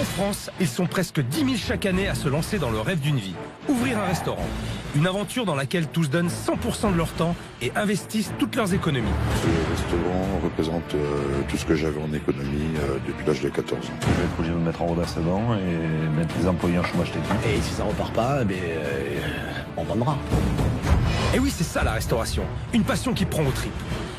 En France, ils sont presque 10 000 chaque année à se lancer dans le rêve d'une vie. Ouvrir un restaurant. Une aventure dans laquelle tous donnent 100% de leur temps et investissent toutes leurs économies. Ce restaurant représente tout ce que j'avais en économie depuis l'âge de 14 ans. Je vais être obligé de me mettre en redressement et mettre les employés en chômage technique. Et si ça repart pas, on vendra. Et oui, c'est ça la restauration. Une passion qui prend aux tripes.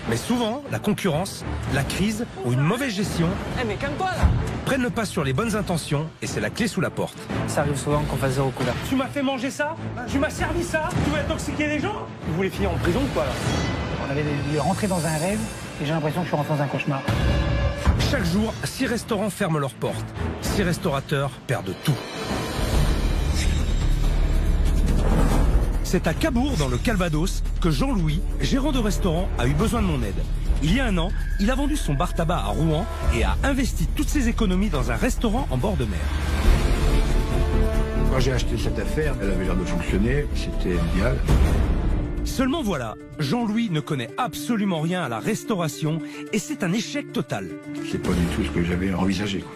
Mais souvent, la concurrence, la crise ou une mauvaise gestion mais calme-toi là! prennent le pas sur les bonnes intentions et c'est la clé sous la porte. Ça arrive souvent qu'on fasse 0 couvert. Tu m'as fait manger ça? Tu m'as servi ça? Tu veux intoxiquer les gens? Vous voulez finir en prison ou quoi là? On avait rentré dans un rêve et j'ai l'impression que je suis rentré dans un cauchemar. Chaque jour, 6 restaurants ferment leurs portes. 6 restaurateurs perdent tout. C'est à Cabourg, dans le Calvados, que Jean-Louis, gérant de restaurant, a eu besoin de mon aide. Il y a un an, il a vendu son bar tabac à Rouen et a investi toutes ses économies dans un restaurant en bord de mer. Quand j'ai acheté cette affaire, elle avait l'air de fonctionner, c'était idéal. Seulement voilà, Jean-Louis ne connaît absolument rien à la restauration et c'est un échec total. C'est pas du tout ce que j'avais envisagé, quoi.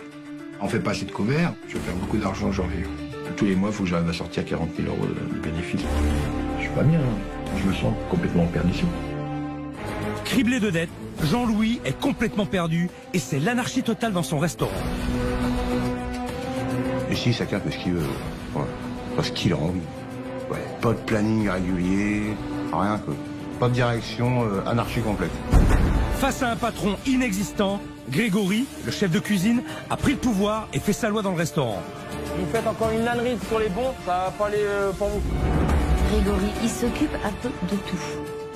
On fait pas assez de couverts, je perds beaucoup d'argent aujourd'hui. Tous les mois, il faut que j'arrive à sortir 40 000 € de bénéfices. Je suis pas bien, hein. Je me sens complètement en perdition. Criblé de dettes, Jean-Louis est complètement perdu et c'est l'anarchie totale dans son restaurant. Ici, chacun fait ce qu'il veut. Voilà. Parce qu'il a envie. Ouais. Pas de planning régulier, rien quoi. Pas de direction, anarchie complète. Face à un patron inexistant, Grégory, le chef de cuisine, a pris le pouvoir et fait sa loi dans le restaurant. Vous faites encore une ânerie sur les bons, ça va pas aller pour vous. Grégory, il s'occupe un peu de tout.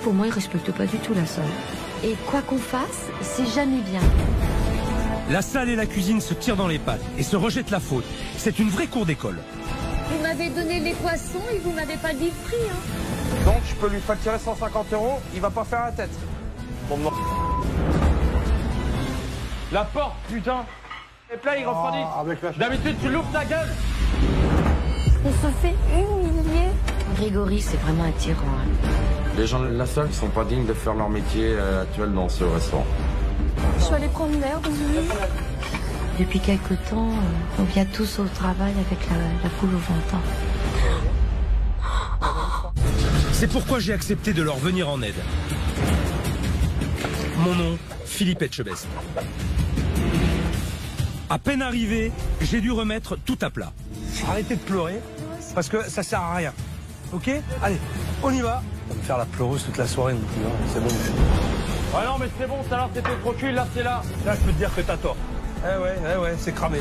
Pour moi, il respecte pas du tout la salle. Et quoi qu'on fasse, c'est jamais bien. La salle et la cuisine se tirent dans les pattes et se rejettent la faute. C'est une vraie cour d'école. Vous m'avez donné les poissons et vous m'avez pas dit le prix, hein. Donc je peux lui facturer 150 €, il va pas faire la tête. Bon, non. La porte, putain. Et là, il refroidit. D'habitude, tu loupes ta gueule. On se fait humilier. Grégory, c'est vraiment un tyran. Hein. Les gens de la salle ne sont pas dignes de faire leur métier actuel dans ce restaurant. Je suis allée prendre l'air, désolé. Depuis quelque temps, on vient tous au travail avec la poule au ventre. C'est pourquoi j'ai accepté de leur venir en aide. Mon nom, Philippe Etchebest. À peine arrivé, j'ai dû remettre tout à plat. Arrêtez de pleurer, parce que ça sert à rien. Ok? Allez, on y va. On va me faire la pleureuse toute la soirée non plus, hein. C'est bon. Ouais, non, mais c'est bon, tout à l'heure t'étais trop cul, là c'est là. Là, je peux te dire que t'as tort. Eh ouais, c'est cramé.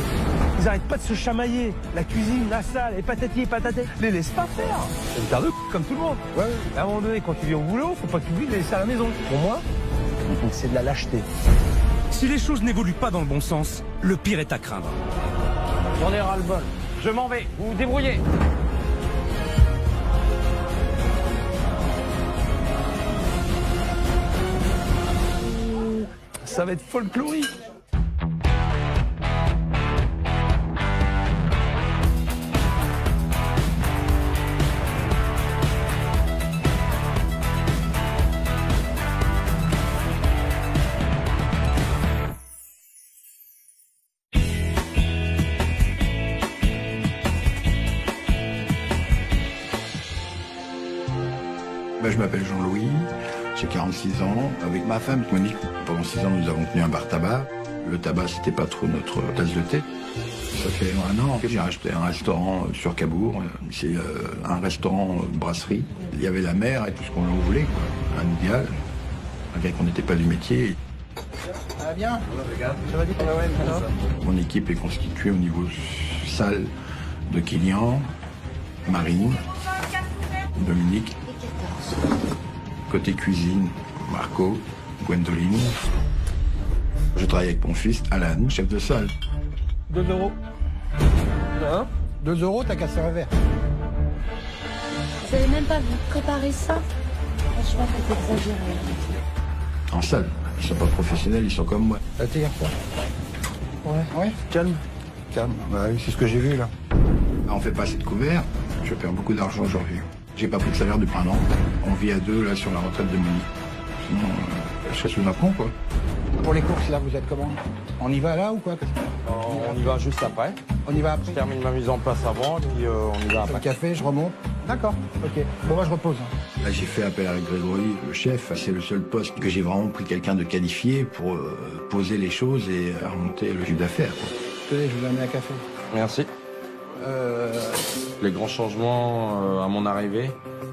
Ils arrêtent pas de se chamailler. La cuisine, la salle, et patati et pataté. Les laisse pas faire. C'est une paire de comme tout le monde. Ouais. À un moment donné, quand tu viens au boulot, faut pas que tu oublies de laisser à la maison. Pour moi, c'est de la lâcheté. Si les choses n'évoluent pas dans le bon sens, le pire est à craindre. J'en ai ras-le-bol. Je m'en vais, vous vous débrouillez. Ça va être folklorique. Je m'appelle Jean-Louis, j'ai 46 ans. Avec ma femme, Monique, pendant 6 ans, nous avons tenu un bar tabac. Le tabac, c'était pas trop notre tasse de thé. Ça fait 1 an que j'ai acheté un restaurant sur Cabourg. C'est un restaurant brasserie. Il y avait la mer et tout ce qu'on en voulait, quoi. Un idéal. Malgré qu'on n'était pas du métier. Ça va bien? Ça va dire qu'on a Mon équipe est constituée au niveau salle de Kilian, Marine, Dominique. Côté cuisine, Marco, Gwendoline. Je travaille avec mon fils, Alan, chef de salle. 2 €. Hein? 2 €, t'as cassé un verre. Vous avez même pas préparé ça? Franchement, c'est exagéré. En salle. Ils sont pas professionnels, ils sont comme moi. Ça t'est hier soir? Ouais. Calme. Calme. Bah oui, c'est ce que j'ai vu là. On fait pas assez de couverts. Je perds beaucoup d'argent aujourd'hui. J'ai pas pris de salaire depuis 1 an. On vit à 2 là sur la retraite de Monique. Sinon, je serais sous Macron quoi. Pour les courses là, vous êtes comment? On y va là ou quoi? On y va juste après. On y va Je après. termine ma mise en place avant, et puis on y va Sur le après. café, je remonte. D'accord, ok. Bon, moi, je repose. Là, j'ai fait appel à Grégory, le chef. C'est le seul poste que j'ai vraiment pris quelqu'un de qualifié pour poser les choses et remonter le chiffre d'affaires. Tenez, je vous ai amené un café. Merci. Les grands changements à mon arrivée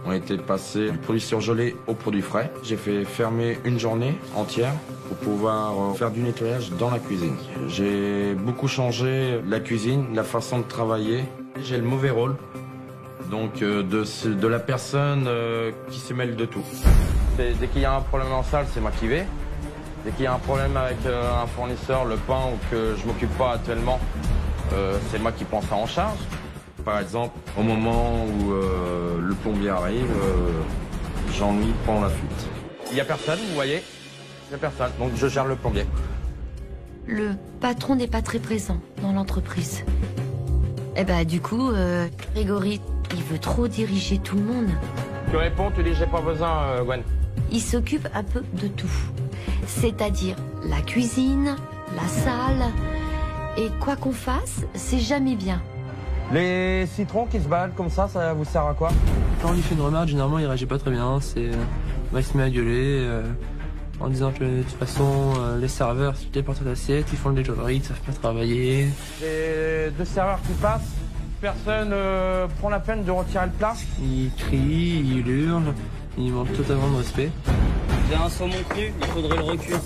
ont été passés du produit surgelé au produit frais. J'ai fait fermer une journée entière pour pouvoir faire du nettoyage dans la cuisine. J'ai beaucoup changé la cuisine, la façon de travailler. J'ai le mauvais rôle, donc de la personne qui se mêle de tout. Dès qu'il y a un problème en salle, c'est moi qui vais. Dès qu'il y a un problème avec un fournisseur, le pain, ou que je m'occupe pas actuellement, c'est moi qui prends ça en charge. Par exemple, au moment où le plombier arrive, Jean-Louis prend la fuite. Il n'y a personne, vous voyez? Il n'y a personne, donc je gère le plombier. Le patron n'est pas très présent dans l'entreprise. Et bah du coup, Grégory, il veut trop diriger tout le monde. Tu réponds, tu dis j'ai pas besoin, Gwen. Il s'occupe un peu de tout. C'est-à-dire la cuisine, la salle. Et quoi qu'on fasse, c'est jamais bien. Les citrons qui se baladent comme ça vous sert à quoi? Quand on lui fait une remarque, généralement il réagit pas très bien. Il se met à gueuler en disant que de toute façon les serveurs, si tu portes l'assiette, ils font le déjeuner, ils savent pas travailler. Les deux serveurs qui passent, personne prend la peine de retirer le plat? Il crie, il hurle, il manque totalement de respect. J'ai un saumon cru, il faudrait le recuire.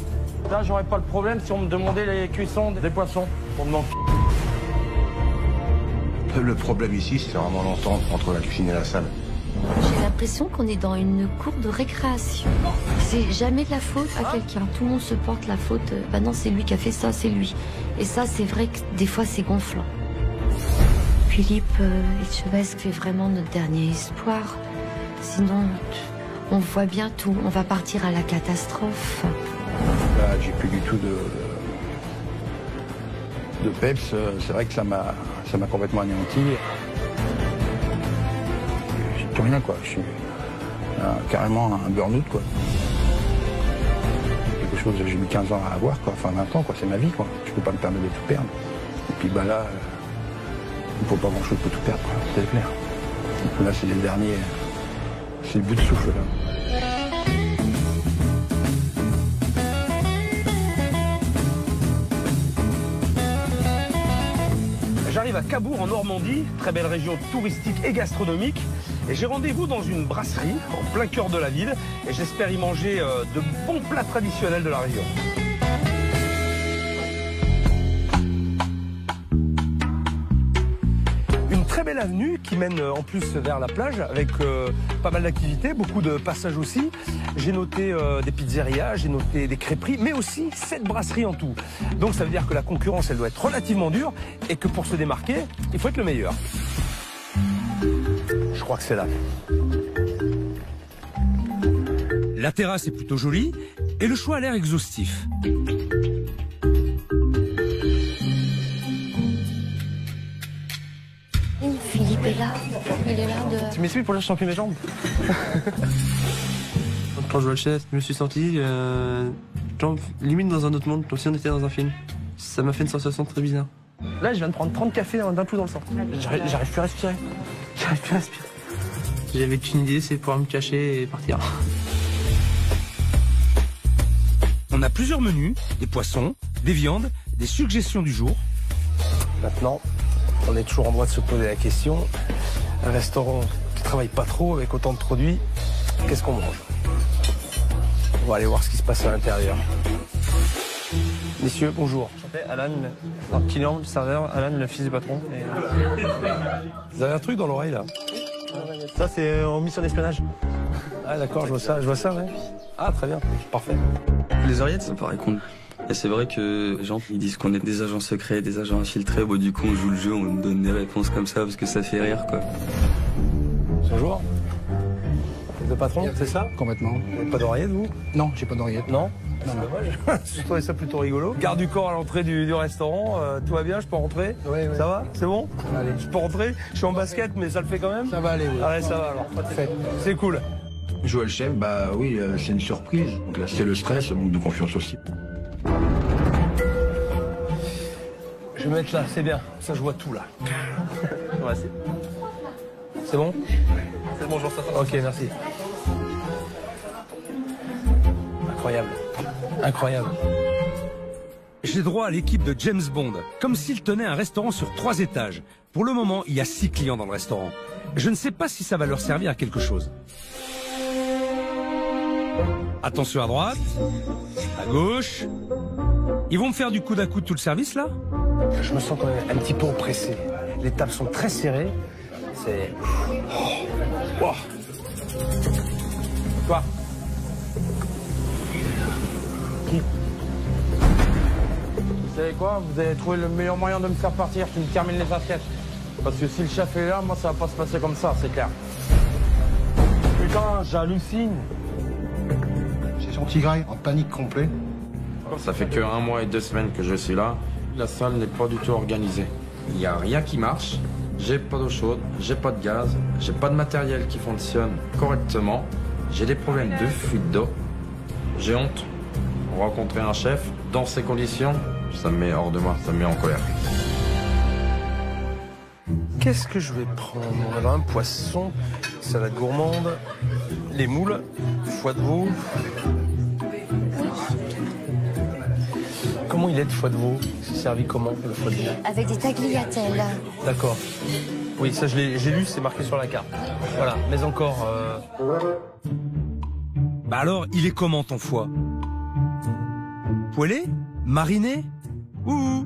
Là, j'aurais pas le problème si on me demandait les cuissons des poissons. On demande. Le problème ici, c'est vraiment l'entente entre la cuisine et la salle. J'ai l'impression qu'on est dans une cour de récréation. C'est jamais de la faute à quelqu'un. Tout le monde se porte la faute. Bah non, c'est lui qui a fait ça, c'est lui. Et ça, c'est vrai que des fois, c'est gonflant. Philippe Etchebest fait vraiment notre dernier espoir. Sinon, on voit bien tout. On va partir à la catastrophe. Là, j'ai plus du tout de peps. C'est vrai que ça m'a complètement anéanti. J'ai plus rien, quoi. Je suis carrément un burn-out, quoi. Quelque chose que j'ai mis 15 ans à avoir, quoi. Enfin 20 ans, quoi. C'est ma vie, quoi. Je peux pas me permettre de tout perdre. Et puis bah là, il faut pas grand-chose pour tout perdre, quoi. C'est clair. Donc là, c'est les derniers. C'est le bout de souffle, là. J'arrive à Cabourg en Normandie, très belle région touristique et gastronomique. Et j'ai rendez-vous dans une brasserie en plein cœur de la ville. Et j'espère y manger de bons plats traditionnels de la région. Une très belle avenue qui mène en plus vers la plage avec pas mal d'activités, beaucoup de passages aussi. J'ai noté des pizzerias, j'ai noté des crêperies, mais aussi 7 brasseries en tout. Donc ça veut dire que la concurrence, elle doit être relativement dure et que pour se démarquer, il faut être le meilleur. Je crois que c'est là. La terrasse est plutôt jolie et le choix a l'air exhaustif. Philippe est là. Il est là de... Tu m'expliques pour que je sens plus mes jambes? Quand je vois le chef, je me suis senti genre, limite dans un autre monde, comme si on était dans un film. Ça m'a fait une sensation très bizarre. Là, je viens de prendre 30 cafés d'un coup dans le sang. J'arrive plus à respirer. J'arrive plus à respirer. Si j'avais qu'une idée, c'est pouvoir me cacher et partir. On a plusieurs menus, des poissons, des viandes, des suggestions du jour. Maintenant, on est toujours en droit de se poser la question. Un restaurant qui travaille pas trop avec autant de produits, qu'est-ce qu'on mange? On va aller voir ce qui se passe à l'intérieur. Messieurs, bonjour. Alan, un client, le serveur, Alan, le fils du patron. Vous avez un truc dans l'oreille là? Ça, c'est en mission d'espionnage. Ah d'accord, je vois ça, ouais. Ah très bien, parfait. Les oreillettes, ça paraît con. Et c'est vrai que les gens ils disent qu'on est des agents secrets, des agents infiltrés. Bon, du coup, on joue le jeu, on nous donne des réponses comme ça parce que ça fait rire, quoi. Bonjour. Le patron, c'est ça? Complètement. Vous n'avez pas d'oreillette, vous? Non, j'ai pas d'oreillette. Non? C'est dommage. Je trouvais ça plutôt rigolo. Garde du corps à l'entrée du restaurant. Tout va bien, je peux rentrer? Oui. Ça va? C'est bon? Allez. Je peux rentrer? Je suis en basket, mais ça le fait quand même? Ça va aller, oui. Allez, ça va alors. C'est cool. Jouer le chef, bah oui, c'est une surprise. Donc là, c'est le stress, le manque de confiance aussi. Je vais me mettre là, c'est bien. Ça, je vois tout là. Ouais, c'est bon? C'est bon, j'en sais pas. Ok, merci. Incroyable. Incroyable. J'ai droit à l'équipe de James Bond, comme s'il tenait un restaurant sur 3 étages. Pour le moment, il y a 6 clients dans le restaurant. Je ne sais pas si ça va leur servir à quelque chose. Attention à droite, à gauche. Ils vont me faire du coude à coude tout le service, là? Je me sens quand même un petit peu oppressé. Les tables sont très serrées. C'est... Oh. Oh. Toi. Qui? Vous savez quoi? Vous avez trouvé le meilleur moyen de me faire partir, qui me termine les assiettes. Parce que si le chef est là, moi ça va pas se passer comme ça, c'est clair. Putain, j'hallucine. C'est son tigre en panique complet. Ça fait que 1 mois et 2 semaines que je suis là. La salle n'est pas du tout organisée. Il n'y a rien qui marche. J'ai pas d'eau chaude, j'ai pas de gaz, j'ai pas de matériel qui fonctionne correctement. J'ai des problèmes de fuite d'eau. J'ai honte. Rencontrer un chef dans ces conditions, ça me met hors de moi, ça me met en colère. Qu'est-ce que je vais prendre? Alors, un poisson, salade gourmande, les moules, foie de veau. Comment il est le foie de veau? C'est servi comment, le foie de veau? Avec des tagliatelles. D'accord. Oui, ça j'ai lu, c'est marqué sur la carte. Voilà, mais encore... Bah alors, il est comment ton foie? Poêlé? Mariné? Ouh.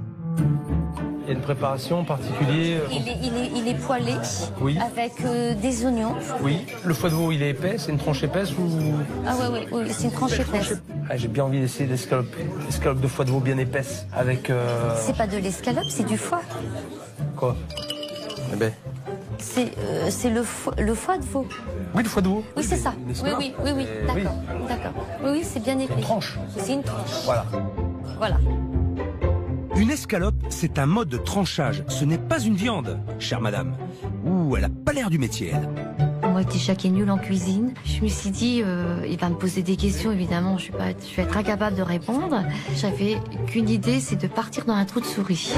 Il y a une préparation particulière? Il est poêlé, oui. Avec des oignons. Oui. Le foie de veau, il est épais? C'est une tranche épaisse ou... Ah oui, c'est une tranche épaisse. Ah, j'ai bien envie d'essayer l'escalope. L'escalope de foie de veau bien épaisse, avec... C'est pas de l'escalope, c'est du foie. Quoi? Eh ben... C'est le foie de veau. Oui, le foie de veau. Oui, c'est ça. Oui, d'accord. D'accord. Oui, c'est bien épais. Une tranche. C'est une tranche. Voilà. Une escalope, c'est un mode de tranchage. Ce n'est pas une viande, chère madame. Ouh, elle a pas l'air du métier, elle. Moi qui est nul en cuisine, je me suis dit, il va me poser des questions, évidemment, je vais être incapable de répondre. J'avais qu'une idée, c'est de partir dans un trou de souris.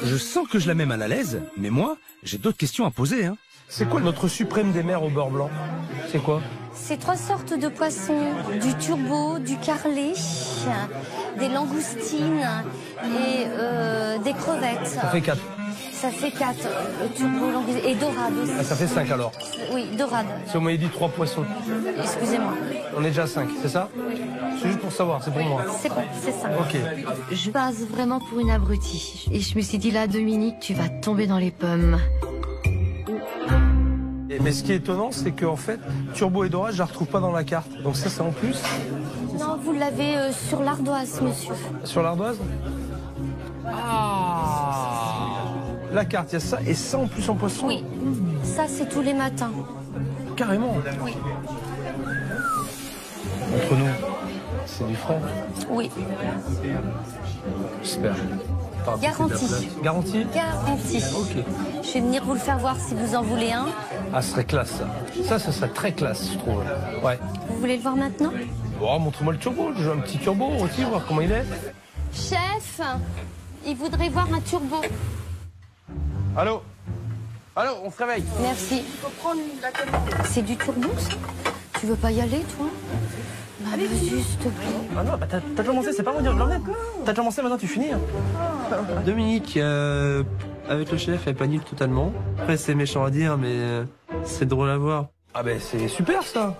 Je sens que je la mets mal à l'aise, mais moi, j'ai d'autres questions à poser, hein. C'est quoi notre suprême des mers au beurre blanc? C'est quoi? C'est 3 sortes de poissons, du turbo, du carlet, des langoustines et des crevettes. Ça fait 4. Ça fait 4, turbo, langoustine et dorade aussi. Ah, ça fait 5 alors? Oui, dorade. Si on m'avait dit 3 poissons. Excusez-moi. On est déjà à 5, c'est ça? Oui. C'est juste pour savoir, c'est pour moi. C'est bon, c'est ça. Ok. Je passe vraiment pour une abrutie. Et je me suis dit là, Dominique, tu vas tomber dans les pommes. Mais ce qui est étonnant, c'est qu'en fait, turbo et dorade, je la retrouve pas dans la carte. Donc ça, c'est en plus? Non, vous l'avez sur l'ardoise, monsieur. Sur l'ardoise? Ah! La carte, il y a ça, et ça en plus en poisson? Oui, ça c'est tous les matins. Carrément? Oui. Entre nous, c'est du frais? Oui. J'espère. Garantie. Garantie? Garantie. Ok. Je vais venir vous le faire voir si vous en voulez un. Ah, ce serait classe, ça. Ça serait très classe, je trouve. Ouais. Vous voulez le voir maintenant? Bon, montre-moi le turbo. Je veux un petit turbo aussi, voir comment il est. Chef, il voudrait voir un turbo. Allô? Allô, on se réveille. Merci. C'est du turbo, ça? Tu veux pas y aller, toi? Bah, vas-y, s'il te plaît. Ah non, bah t'as commencé, c'est pas moi de l'emmener. T'as commencé, maintenant tu finis. Hein. Dominique, avec le chef, elle panique totalement. Après, c'est méchant à dire, mais c'est drôle à voir. Ah ben, c'est super, ça.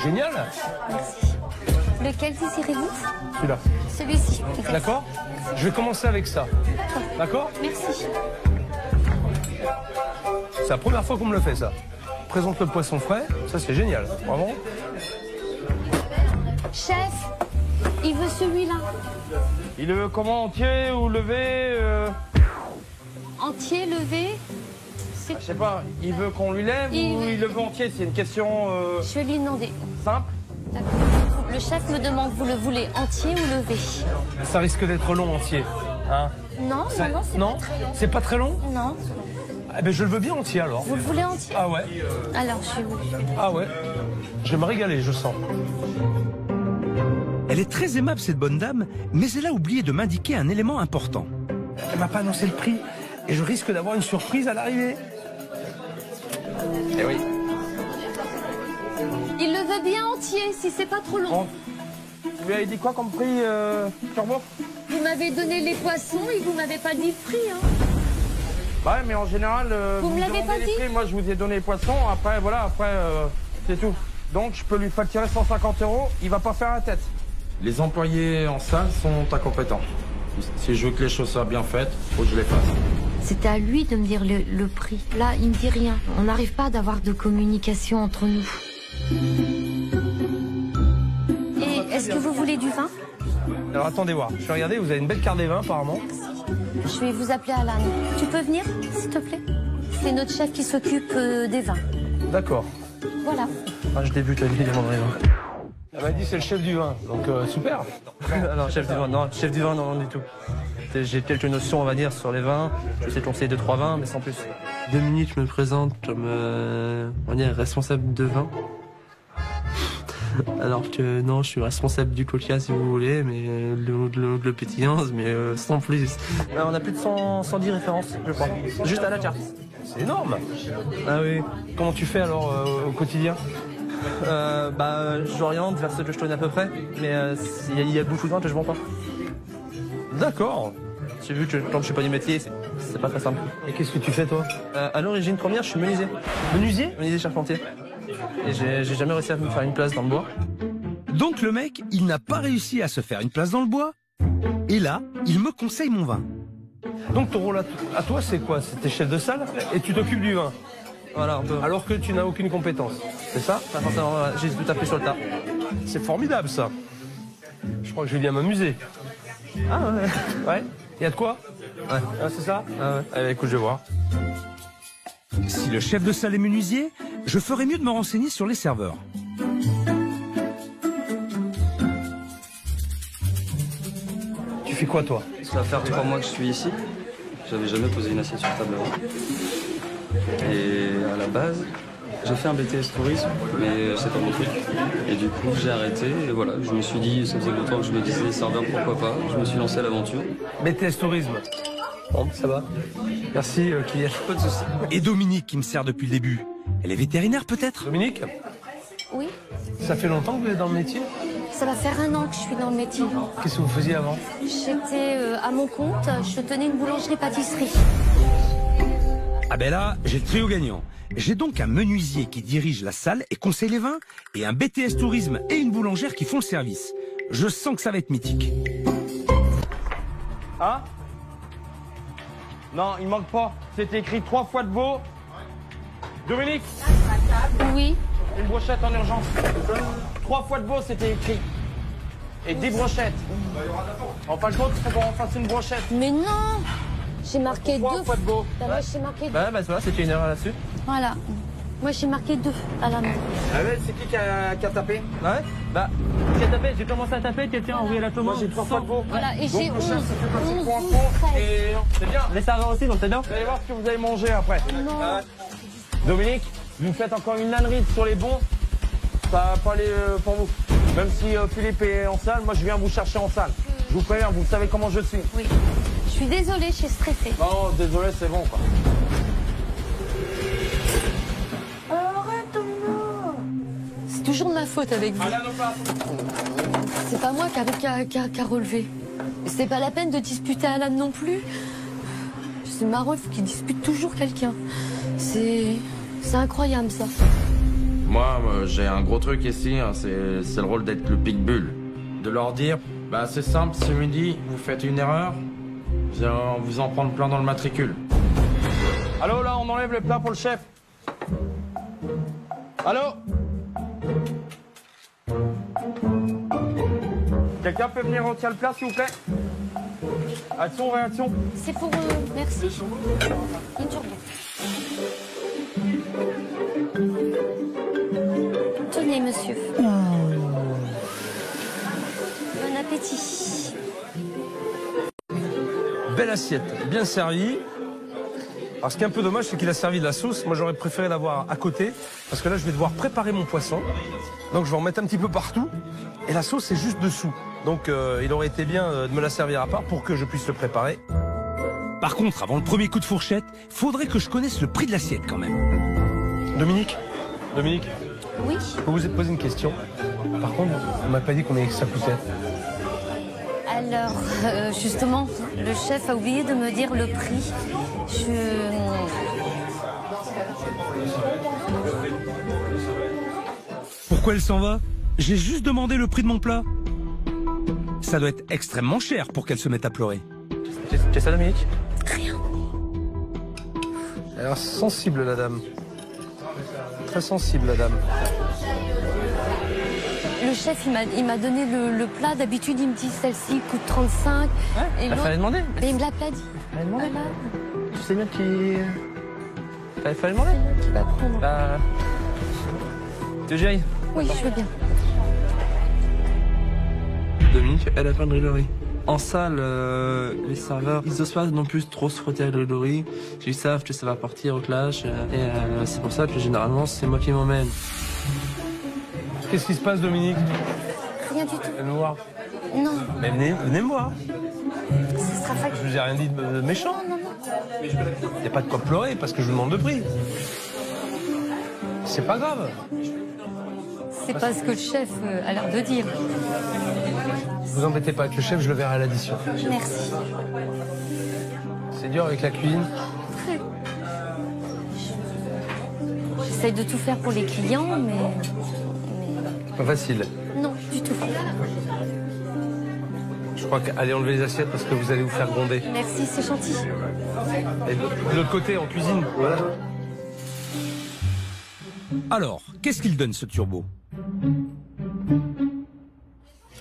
Génial. Merci. Lequel désirez-vous? Celui-là. Celui-ci. D'accord? Je vais commencer avec ça. D'accord? Merci. C'est la première fois qu'on me le fait, ça. Présente le poisson frais, ça c'est génial, vraiment. Chef, il veut celui-là. Il le veut comment, entier ou levé Entier, levé? Je sais pas, il veut qu'on lui lève ou il le veut entier? C'est une question... Je vais lui demander. Simple? D'accord. Le chef me demande, vous le voulez entier ou levé? Ça risque d'être long entier, hein? Non, c'est pas très long. C'est pas très long? Non. Eh ben, je le veux bien entier, alors. Vous le voulez entier? Ah ouais. Alors, je suis où? Ah ouais. Je vais me régaler, je sens. Elle est très aimable cette bonne dame, mais elle a oublié de m'indiquer un élément important. Elle m'a pas annoncé le prix et je risque d'avoir une surprise à l'arrivée. Eh oui. Il le veut bien entier, si c'est pas trop long. Vous lui avez dit quoi comme prix, Turbo? Vous m'avez donné les poissons et vous m'avez pas dit le prix, hein. Bah ouais, mais en général, vous me l'avez pas dit. Prix. Moi, je vous ai donné les poissons. Après, voilà, c'est tout. Donc, je peux lui facturer 150 €. Il va pas faire la tête. Les employés en salle sont incompétents. Si je veux que les choses soient bien faites, faut que je les fasse. C'était à lui de me dire le prix. Là, il me dit rien. On n'arrive pas à avoir de communication entre nous. Et est-ce que vous voulez du vin? Alors attendez voir, je vais regarder, vous avez une belle carte des vins apparemment. Je vais vous appeler Alan. Tu peux venir, s'il te plaît? C'est notre chef qui s'occupe des vins. D'accord. Voilà. Ah, je débute à lui demander. Elle m'a dit c'est le chef du vin, donc super. Alors chef du vin, non du tout. J'ai quelques notions, on va dire, sur les vins. Je sais conseiller 2-3 vins, mais sans plus. Dominique me présente comme on va dire, responsable de vin. Alors que non, je suis responsable du coca si vous voulez, mais le pétillance, mais sans plus. On a plus de 110 références, je crois. Juste à la carte. C'est énorme. Ah oui. Comment tu fais alors au quotidien? J'oriente vers ce que je connais à peu près, mais il y a beaucoup de vins que je vends pas. D'accord. J'ai vu que quand je suis pas du métier, c'est pas très simple. Et qu'est-ce que tu fais toi? À l'origine première, je suis menuisier. Menuisier? Menuisier charpentier. Et j'ai jamais réussi à me faire une place dans le bois. Donc le mec, il n'a pas réussi à se faire une place dans le bois. Et là, il me conseille mon vin. Donc ton rôle à toi, c'est quoi? C'était chef de salle et tu t'occupes du vin. Voilà, un peu. Alors que tu n'as aucune compétence, c'est ça? Pas forcément, j'ai tout appris sur le tas. C'est formidable ça. Je crois que je vais bien m'amuser. Ah ouais. Ouais. Il y a de quoi? Ouais. Ah, c'est ça? Ah ouais. Allez, écoute, je vais voir. Si le chef de salle est menuisier, je ferais mieux de me renseigner sur les serveurs. Tu fais quoi toi? Ça va faire 3 mois que je suis ici. J'avais jamais posé une assiette sur table avant. Et à la base, j'ai fait un BTS tourisme, mais c'est pas mon truc. Et du coup, j'ai arrêté. Et voilà, je me suis dit, ça faisait longtemps que je me disais, serveur, pourquoi pas. Je me suis lancé à l'aventure. BTS tourisme. Bon, ça va. Merci, Kylian. Pas de soucis. Et Dominique qui me sert depuis le début. Elle est vétérinaire peut-être? Dominique, Oui. ça fait longtemps que vous êtes dans le métier? Ça va faire 1 an que je suis dans le métier. Qu'est-ce que vous faisiez avant? J'étais à mon compte, je tenais une boulangerie-pâtisserie. Ah ben là, j'ai le trio gagnant. J'ai donc un menuisier qui dirige la salle et conseille les vins, et un BTS tourisme et une boulangère qui font le service. Je sens que ça va être mythique. Hein? Non, il manque pas. C'était écrit 3 fois de veau. Dominique? Oui. Une brochette en urgence. 3 fois de veau, c'était écrit. Et 10 brochettes. En fin de compte, il faut qu'on fasse une brochette. Mais non! J'ai marqué 2 fois de veau. Bah, moi, j'ai marqué 2. Bah voilà, c'était une erreur là-dessus. Voilà. Moi, j'ai marqué 2 à la main. Ah ouais, c'est qui a tapé? Ouais. Bah, j'ai commencé à taper, quelqu'un a envoyé la commande. Moi, j'ai 3 fois de veau. Voilà, et j'ai Donc, 11. le chef s'est fait passer 11, pour un 12, con. 13. Et c'est bien. Les serveurs aussi, donc c'est bien. Vous allez voir ce que vous allez manger après. Non. Dominique, vous me faites encore une ânerie sur les bons. Ça va pas aller pour vous. Même si Philippe est en salle, moi je viens vous chercher en salle. Je vous préviens, vous savez comment je suis. Oui. Je suis désolée, je suis stressée. Non, désolé, c'est bon quoi. C'est toujours de ma faute avec vous. C'est pas moi qui a relevé. C'est pas la peine de disputer Alan non plus. C'est ma ref qui dispute toujours quelqu'un. C'est incroyable ça. Moi, j'ai un gros truc ici, hein, c'est le rôle d'être le pitbull. De leur dire, bah c'est simple, ce midi, vous faites une erreur, on vous en prendre plein dans le matricule. Allô, là, on enlève le plat pour le chef. Allô? Quelqu'un peut venir retirer le plat, s'il vous plaît? Action, réaction. C'est pour merci. Une journée. Tenez, monsieur. Bon appétit. Belle assiette, bien servie. Alors ce qui est un peu dommage, c'est qu'il a servi de la sauce. Moi j'aurais préféré l'avoir à côté, parce que là je vais devoir préparer mon poisson. Donc je vais en mettre un petit peu partout, et la sauce est juste dessous. Donc il aurait été bien de me la servir à part pour que je puisse le préparer. Par contre, avant le premier coup de fourchette, faudrait que je connaisse le prix de l'assiette quand même. Dominique, Oui. je peux vous poser une question. Par contre, on m'a pas dit combien ça coûtait. Alors, justement, le chef a oublié de me dire le prix. Pourquoi elle s'en va? J'ai juste demandé le prix de mon plat. Ça doit être extrêmement cher pour qu'elle se mette à pleurer. C'est ça, Dominique? Rien. Elle a l'air sensible, la dame. Très sensible, la dame. Le chef, il m'a donné le plat. D'habitude, il me dit celle-ci coûte 35. Ouais, il fallait demander. Mais il me l'a pas dit. Fallait demander. Voilà. Tu sais bien qu'il... Fallait demander. C'est moi qui va prendre. Bah... Tu veux que j'aille? Oui, je veux bien. Dominique, elle a plein de rigoleries. En salle, les serveurs, ils osent pas non plus trop se frotter à la rigolerie. Ils savent que ça va partir au clash. Et c'est pour ça que généralement, c'est moi qui m'emmène. Qu'est-ce qui se passe, Dominique? Rien du tout. Venez me voir. Non. Mais venez me voir. Ce sera facile. Je vous ai rien dit de méchant. Non, non. Il n'y a pas de quoi pleurer parce que je vous demande le prix. C'est pas grave. C'est pas ce que le chef a l'air de dire. Vous embêtez pas avec le chef, je le verrai à l'addition. Merci. C'est dur avec la cuisine. Très. J'essaye de tout faire pour les clients, mais... Pas facile. Non, du tout. Je crois qu'allez enlever les assiettes parce que vous allez vous faire gronder. Merci, c'est gentil. Et de l'autre côté, en cuisine. Voilà. Alors, qu'est-ce qu'il donne ce turbo?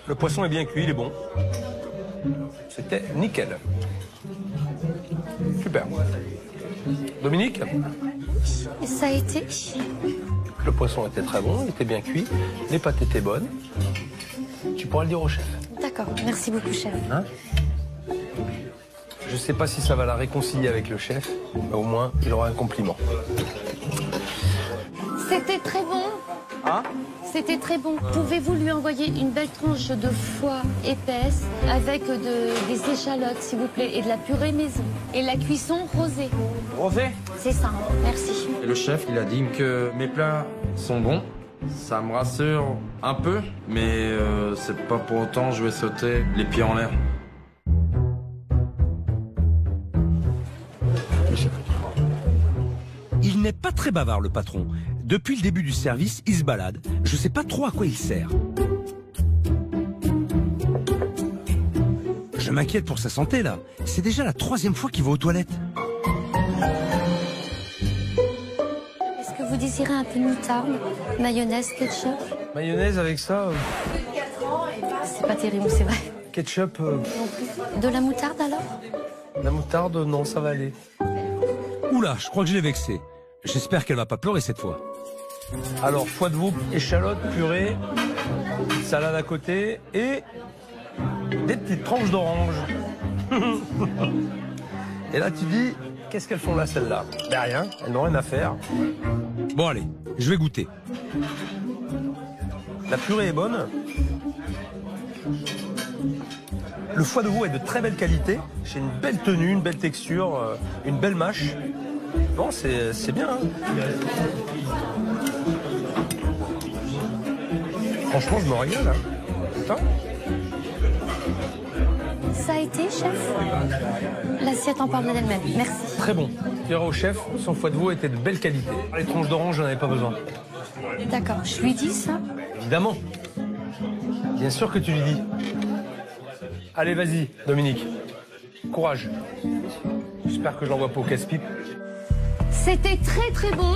Le poisson est bien cuit, il est bon. C'était nickel. Super. Dominique? Et ça a été? Le poisson était très bon, il était bien cuit. Les pâtes étaient bonnes. Tu pourras le dire au chef. D'accord, merci beaucoup, chef. Hein? Je sais pas si ça va la réconcilier avec le chef, mais au moins, il aura un compliment. C'était très bon. Hein? C'était très bon. Pouvez-vous lui envoyer une belle tranche de foie épaisse avec des échalotes, s'il vous plaît, et de la purée maison. Et la cuisson rosée. Rosé? C'est ça, merci. Et le chef, il a dit que mes plats sont bons. Ça me rassure un peu, mais c'est pas pour autant je vais sauter les pieds en l'air. Il n'est pas très bavard, le patron. Depuis le début du service, il se balade. Je sais pas trop à quoi il sert. Je m'inquiète pour sa santé, là. C'est déjà la 3e fois qu'il va aux toilettes. Est-ce que vous désirez un peu de moutarde, mayonnaise, ketchup? Mayonnaise avec ça C'est pas terrible, c'est vrai. Ketchup Non plus. De la moutarde alors? La moutarde, non, ça va aller. Oula, je crois que je l'ai vexé. J'espère qu'elle va pas pleurer cette fois. Alors, foie de veau, échalote, purée, salade à côté et des petites tranches d'orange. Et là, tu dis, qu'est-ce qu'elles font là, celles-là? Ben rien, elles n'ont rien à faire. Bon, allez, je vais goûter. La purée est bonne. Le foie de veau est de très belle qualité. J'ai une belle tenue, une belle texture, une belle mâche. Bon, c'est bien. Hein. Franchement, je me régale. Hein. Putain. Ça a été, chef? L'assiette en parle d'elle-même, merci. Très bon. Je dirais au chef, son foie de veau était de belle qualité. Les tranches d'orange, j'en avais pas besoin. D'accord, je lui dis ça? Évidemment. Bien sûr que tu lui dis. Allez, vas-y, Dominique. Courage. J'espère que je l'envoie pas au casse-pipe. C'était très très bon,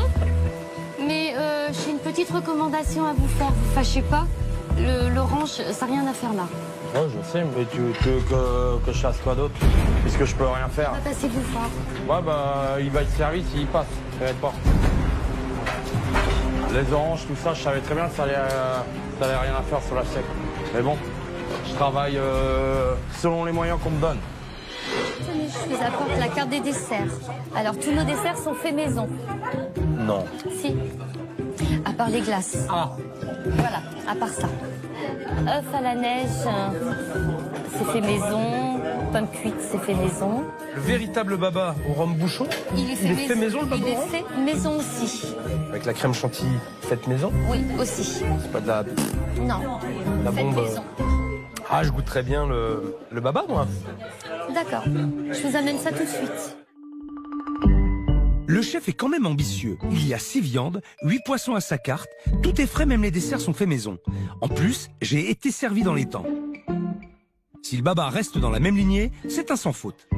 mais j'ai une petite recommandation à vous faire. Vous fâchez pas, l'orange, ça n'a rien à faire là. Ouais, je sais, mais tu veux que je fasse quoi d'autre? Puisque je peux rien faire. Passez-vous fort. Ouais, bah, il va être servi s'il passe. T'inquiète pas. Les oranges, tout ça, je savais très bien que ça allait rien à faire sur l'assiette. Mais bon, je travaille selon les moyens qu'on me donne. Tenez, je vous apporte la carte des desserts. Alors, tous nos desserts sont faits maison. Non. Si. À part les glaces. Ah. Voilà, à part ça. Œuf à la neige, c'est fait maison. Pomme cuite, c'est fait maison. Le véritable baba au rhum bouchon, il est fait maison, le baba Il au rhum est fait maison aussi. Avec la crème chantilly faite maison? Oui, aussi. C'est pas de la... Non, la faites bombe. maison. Ah, je goûte très bien le baba, moi. D'accord, je vous amène ça tout de suite. Le chef est quand même ambitieux. Il y a 6 viandes, 8 poissons à sa carte. Tout est frais, même les desserts sont faits maison. En plus, j'ai été servi dans les temps. Si le baba reste dans la même lignée, c'est un sans faute.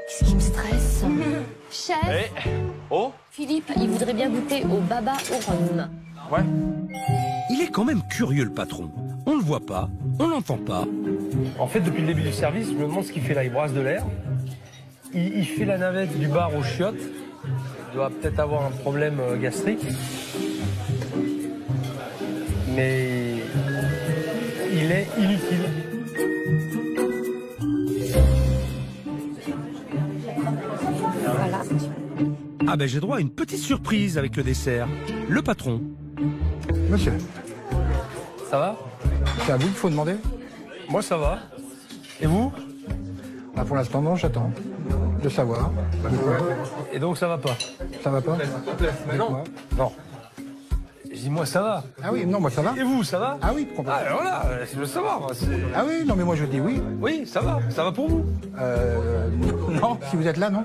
Qu'est-ce qui me stresse? Chef, Oh, Philippe, il voudrait bien goûter au baba au rhum. ouais. Il est quand même curieux, le patron. On le voit pas, on l'entend pas. En fait, depuis le début du service, je me demande ce qu'il fait là. Il brasse de l'air. Il fait la navette du bar aux chiottes. Il doit peut-être avoir un problème gastrique. Mais il est inutile. Voilà. Ah ben j'ai droit à une petite surprise avec le dessert. Le patron. Monsieur, Ça va? c'est à vous qu'il faut demander? Moi, ça va. Et vous? Ah, pour l'instant, non, j'attends de savoir. Et donc, ça va pas? Ça va pas? Non. Non. Je dis, moi, ça va. Ah oui, non, moi ça va. Et vous, ça va? Ah oui, complètement. Ah, alors là, je veux savoir. Ah oui, non, mais moi je dis oui. Oui, ça va. Ça va pour vous? Non, si vous êtes là, non.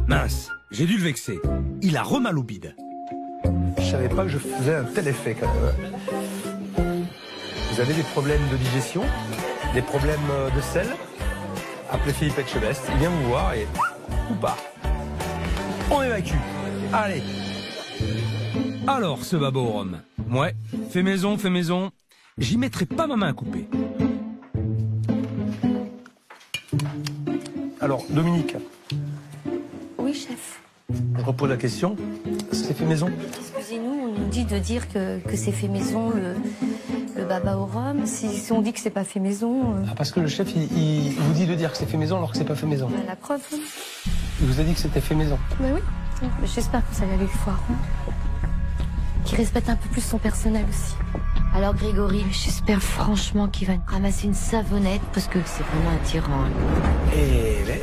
Mince, j'ai dû le vexer. Il a remal au bide. Je savais pas que je faisais un tel effet, quand même. Vous avez des problèmes de digestion, des problèmes de sel? Appelez Philippe Etchebest, il vient vous voir et... ou pas. On évacue. Allez. Alors, ce baba au rhum. Ouais, fait maison, fait maison. J'y mettrai pas ma main à couper. Alors, Dominique, Oui, chef. je repose la question. C'est fait maison? Excusez-nous, on nous dit de dire que c'est fait maison, le baba au rhum. Si on dit que c'est pas fait maison... Ah, parce que le chef, il vous dit de dire que c'est fait maison alors que c'est pas fait maison. La preuve. Il vous a dit que c'était fait maison. Mais oui. J'espère que vous allez aller le voir. Qu'il respecte un peu plus son personnel aussi. Alors Grégory, j'espère franchement qu'il va ramasser une savonnette parce que c'est vraiment un tyran. Et là,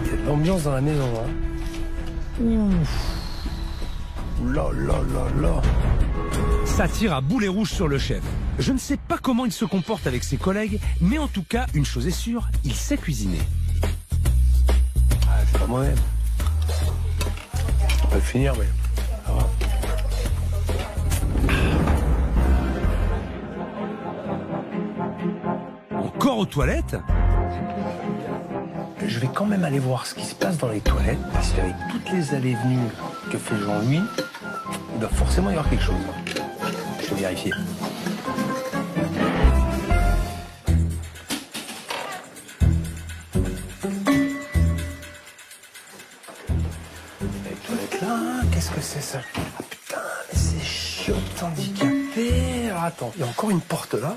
il y a de l'ambiance dans la maison. Hein. Ouh là là là là. Ça tire à boulet rouge sur le chef. Je ne sais pas comment il se comporte avec ses collègues, mais en tout cas, une chose est sûre, il sait cuisiner. Ah, c'est pas moi-même. On va le finir, mais... ça va. Encore aux toilettes? Je vais quand même aller voir ce qui se passe dans les toilettes, parce qu'avec toutes les allées et venues que fait Jean-Louis, il doit forcément y avoir quelque chose. Je vais vérifier. Les toilettes là, qu'est-ce que c'est ça? Ah putain, mais c'est chiant, handicapé. Alors attends, il y a encore une porte là.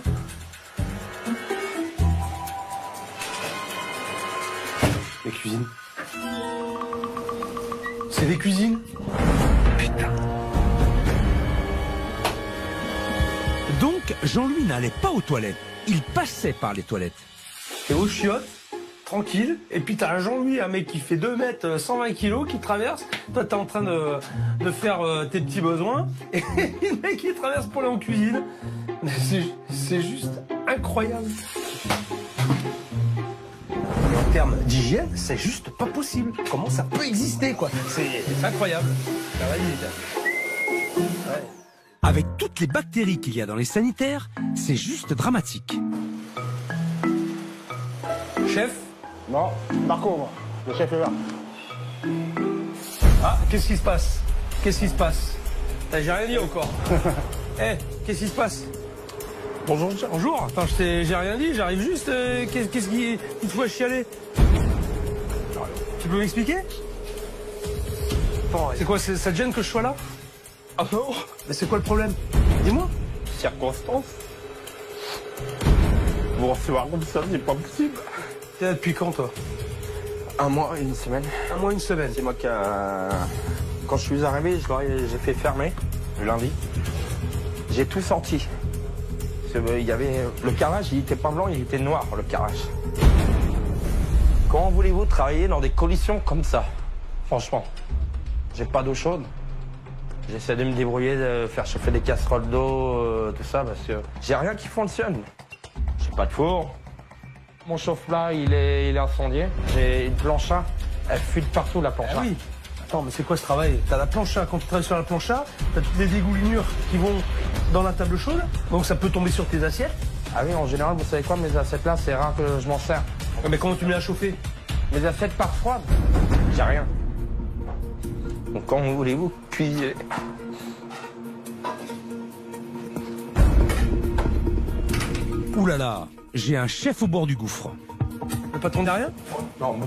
Les cuisines. C'est des cuisines? Putain. Donc, Jean-Louis n'allait pas aux toilettes. Il passait par les toilettes. T'es au chiottes, tranquille, et puis t'as un Jean-Louis, un mec qui fait 2 mètres, 120 kilos, qui traverse. Toi, t'es en train de faire tes petits besoins, et le mec qui traverse pour aller en cuisine. C'est juste incroyable. En termes d'hygiène, c'est juste pas possible. Comment ça peut exister, quoi? C'est incroyable. Ça va vite. Ouais. Avec toutes les bactéries qu'il y a dans les sanitaires, c'est juste dramatique. Chef? Non, Marco, moi. Le chef est là. Ah, qu'est-ce qui se passe? Qu'est-ce qui se passe? J'ai rien dit encore. Eh, qu'est-ce qui se passe? Bonjour. Bonjour. Attends, j'ai rien dit, j'arrive juste. Qu'est-ce qui te fait chialer? Tu peux m'expliquer? C'est quoi, ça te gêne que je sois là? Ah non. Mais c'est quoi le problème? Dis-moi. Circonstance. Vous recevoir comme ça, c'est pas possible. T'es là depuis quand, toi? Un mois et une semaine. Un mois, une semaine. C'est moi qui a... Quand je suis arrivé, j'ai fait fermer le lundi. J'ai tout sorti. Il y avait... Le carrelage, il était pas blanc, il était noir, le carrelage. Comment voulez-vous travailler dans des conditions comme ça? Franchement, j'ai pas d'eau chaude. J'essaie de me débrouiller, de faire chauffer des casseroles d'eau, tout ça, parce que j'ai rien qui fonctionne. J'ai pas de four. Mon chauffe-plat, il est incendié. J'ai une plancha, elle fuit de partout, la plancha. Ah oui. Attends, mais c'est quoi ce travail? T'as la plancha, quand tu travailles sur la plancha, t'as toutes les dégoulinures qui vont dans la table chaude, donc ça peut tomber sur tes assiettes. Ah oui, en général, vous savez quoi, mes assiettes là, c'est rare que je m'en sers. Mais comment tu mets à chauffer? Mes assiettes partent froides. J'ai rien. Donc quand voulez-vous cuisiner? Ouh là là, j'ai un chef au bord du gouffre. Le patron derrière? Non.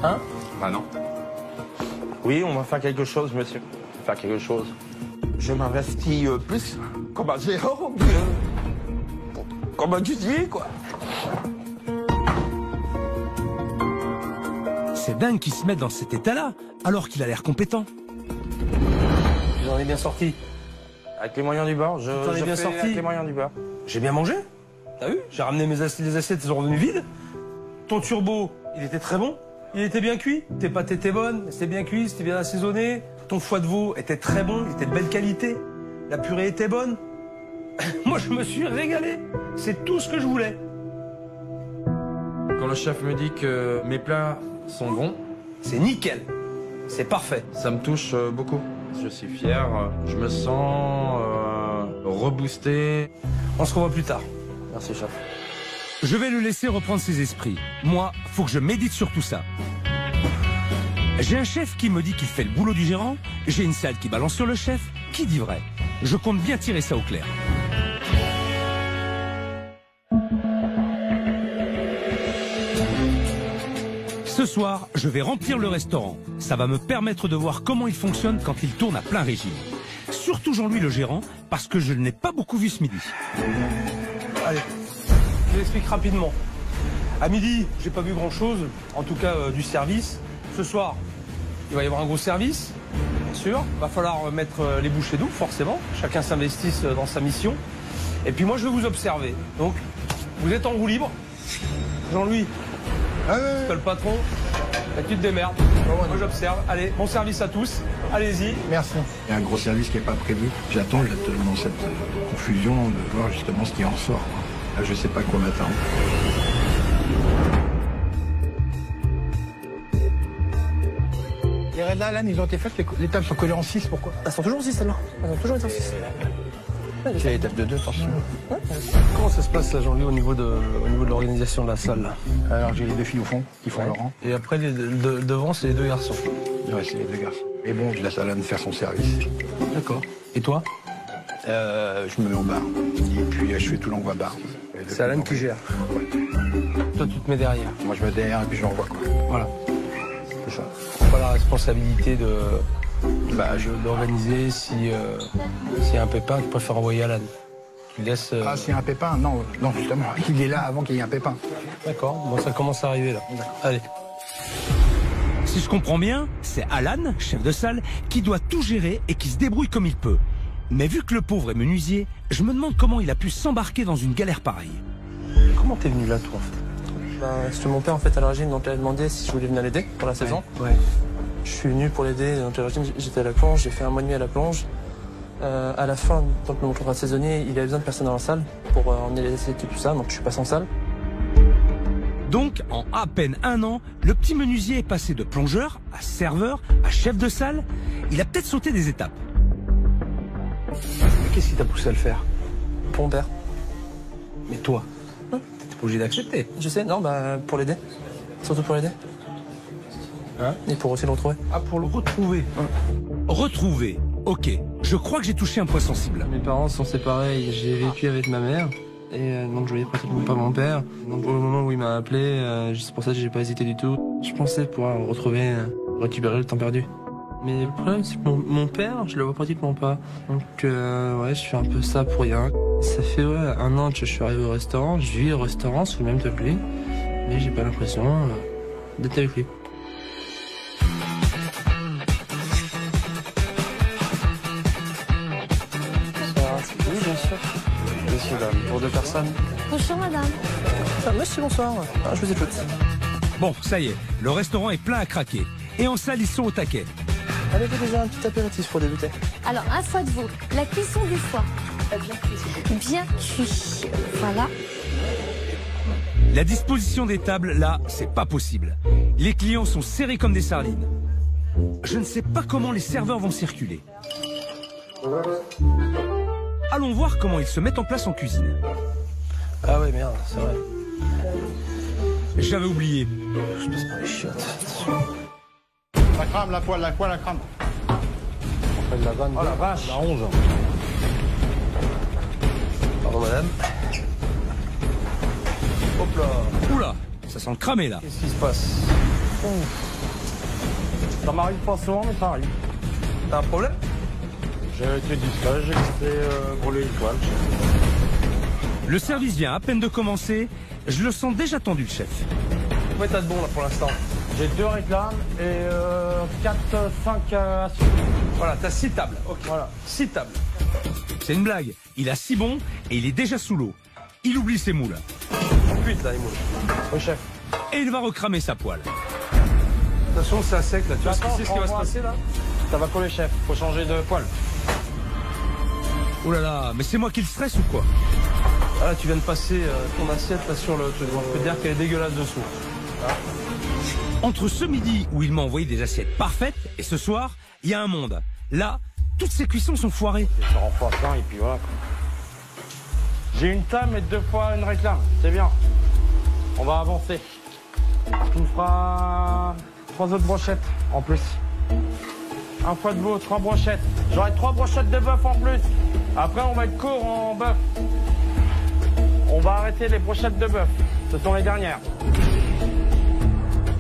Hein? Bah non. Oui, on va faire quelque chose, monsieur. Faire quelque chose. Je m'investis plus comme un gérant que comme un cuisinier, quoi. C'est dingue qu'il se mette dans cet état-là, alors qu'il a l'air compétent. Tu en es bien sorti. Avec les moyens du bord, t'en es bien sorti. Avec les moyens du bord. J'ai bien mangé. T'as vu? J'ai ramené les assiettes, elles sont revenues vides. Ton turbo, il était très bon. Il était bien cuit. Tes pâtes étaient bonnes, c'était bien cuit, c'était bien assaisonné. Ton foie de veau était très bon, il était de belle qualité. La purée était bonne. Moi, je me suis régalé. C'est tout ce que je voulais. Quand le chef me dit que mes plats sont bons, c'est nickel. C'est parfait. Ça me touche beaucoup. Je suis fier, je me sens reboosté. On se revoit plus tard. Merci, chef. Je vais le laisser reprendre ses esprits. Moi, faut que je médite sur tout ça. J'ai un chef qui me dit qu'il fait le boulot du gérant. J'ai une salle qui balance sur le chef. Qui dit vrai? Je compte bien tirer ça au clair. Ce soir, je vais remplir le restaurant. Ça va me permettre de voir comment il fonctionne quand il tourne à plein régime. Surtout Jean-Louis le gérant, parce que je ne l'ai pas beaucoup vu ce midi. Allez, je l'explique rapidement. À midi, j'ai pas vu grand-chose, en tout cas du service. Ce soir, il va y avoir un gros service, bien sûr. Va falloir mettre les bouchées doubles, forcément. Chacun s'investisse dans sa mission. Et puis moi, je vais vous observer. Donc, vous êtes en roue libre. Jean-Louis, c'est le patron. Là, tu te démerdes. Moi, j'observe. Allez, bon service à tous. Allez-y. Merci. Il y a un gros service qui n'est pas prévu. J'attends dans cette confusion de voir justement ce qui en sort. Là, je sais pas quoi m'attendre. Les raids là, Alan, ils ont été faites, les tables sont collées en 6, pourquoi? Elles sont toujours en 6 celles-là. Elles ont toujours été en 6. C'est les tables de 2, attention. Comment ça se passe là, Jean-Louis, au niveau de l'organisation de la salle là? Alors j'ai les deux filles au fond qui font leur rang. Et après, devant, c'est les deux garçons. Ouais, c'est les deux garçons. Et bon, je laisse Alan faire son service. D'accord. Et toi? Je me mets au bar. Et puis je fais tout l'envoi bar. C'est Alan qui gère. Ouais. Toi, tu te mets derrière. Moi, je me mets derrière et puis je renvoie quoi. Voilà. C'est ça. Prends pas la responsabilité d'organiser s'il y a un pépin, tu préfères envoyer Alan. Tu laisses. Ah, s'il y a un pépin? Non, justement. Il est là avant qu'il y ait un pépin. D'accord. Bon, ça commence à arriver là. Allez. Si je comprends bien, c'est Alan, chef de salle, qui doit tout gérer et qui se débrouille comme il peut. Mais vu que le pauvre est menuisier, je me demande comment il a pu s'embarquer dans une galère pareille. Comment t'es venu là, toi, en fait? C'était mon père en fait à l'origine, donc il a demandé si je voulais venir l'aider pour la saison. Ouais. Je suis venu pour l'aider, donc à l'origine j'étais à la plonge, j'ai fait un mois et demi à la plonge. À la fin, donc mon contrat de saisonnier, il avait besoin de personne dans la salle pour emmener les assiettes et tout ça, donc je suis passé en salle. Donc, en à peine un an, le petit menuisier est passé de plongeur à serveur à chef de salle. Il a peut-être sauté des étapes. Qu'est-ce qui t'a poussé à le faire? Pour mon père. Mais toi, t'es pas obligé d'accepter. Je sais, non, pour l'aider. Surtout pour l'aider. Hein? Et pour aussi le retrouver. Ah, pour le retrouver. Retrouver. Ok, je crois que j'ai touché un point sensible. Mes parents sont séparés, j'ai vécu avec ma mère. Et donc je voyais pratiquement pas mon père. Donc au moment où il m'a appelé, c'est pour ça que j'ai pas hésité du tout. Je pensais pouvoir retrouver, récupérer le temps perdu. Mais le problème, c'est que mon père, je le vois pratiquement pas. Donc, ouais, je fais un peu ça pour rien. Ça fait 1 an que je suis arrivé au restaurant. Je vis au restaurant sous le même top que lui. Mais j'ai pas l'impression d'être avec lui. Oui, bien sûr. Monsieur, dame, pour 2 personnes. Bonjour madame. Monsieur, bonsoir. Je vous écoute. Bon, ça y est, le restaurant est plein à craquer. Et en salle, ils sont au taquet. Avez-vous déjà un petit apéritif pour débuter? Alors, un foie de veau, la cuisson du foie. Bien cuit. Voilà. La disposition des tables, là, c'est pas possible. Les clients sont serrés comme des sardines. Je ne sais pas comment les serveurs vont circuler. Allons voir comment ils se mettent en place en cuisine. Ah ouais, merde, c'est vrai. J'avais oublié. Je passe par les chiottes. La crame, la poêle, la crame. On fait de la vanne. Oh la vache. La 11. Pardon, madame. Hop là. Oula, ça sent le cramé là. Qu'est-ce qui se passe? Ça m'arrive pas souvent, mais ça arrive. T'as un problème? J'ai été discret, j'ai laissé brûler une toile. Le service vient à peine de commencer. Je le sens déjà tendu, le chef. Ouais, t'as de bon là pour l'instant. J'ai 2 réclames et 4, 5 assiettes. Voilà, t'as 6 tables. Ok. Voilà. 6 tables. C'est une blague. Il a 6 bons et il est déjà sous l'eau. Il oublie ses moules. Cuite là, les moules. Oui, chef. Et il va recramer sa poêle. Attention, c'est à sec là. Tu vois ce qui va se passer là? Ça va coller, chef. Faut changer de poêle. Oh là là, mais c'est moi qui le stresse ou quoi? Ah là, tu viens de passer ton assiette là sur le truc. Je peux te dire qu'elle est dégueulasse dessous. Ah. Entre ce midi où il m'a envoyé des assiettes parfaites et ce soir, il y a un monde. Là, toutes ces cuissons sont foirées. Je renforce un et puis voilà. J'ai une table et 2 fois une réclame. C'est bien. On va avancer. Tu me feras 3 autres brochettes en plus. Un foie de veau, 3 brochettes. J'aurai 3 brochettes de bœuf en plus. Après, on va être court en bœuf. On va arrêter les brochettes de bœuf. Ce sont les dernières.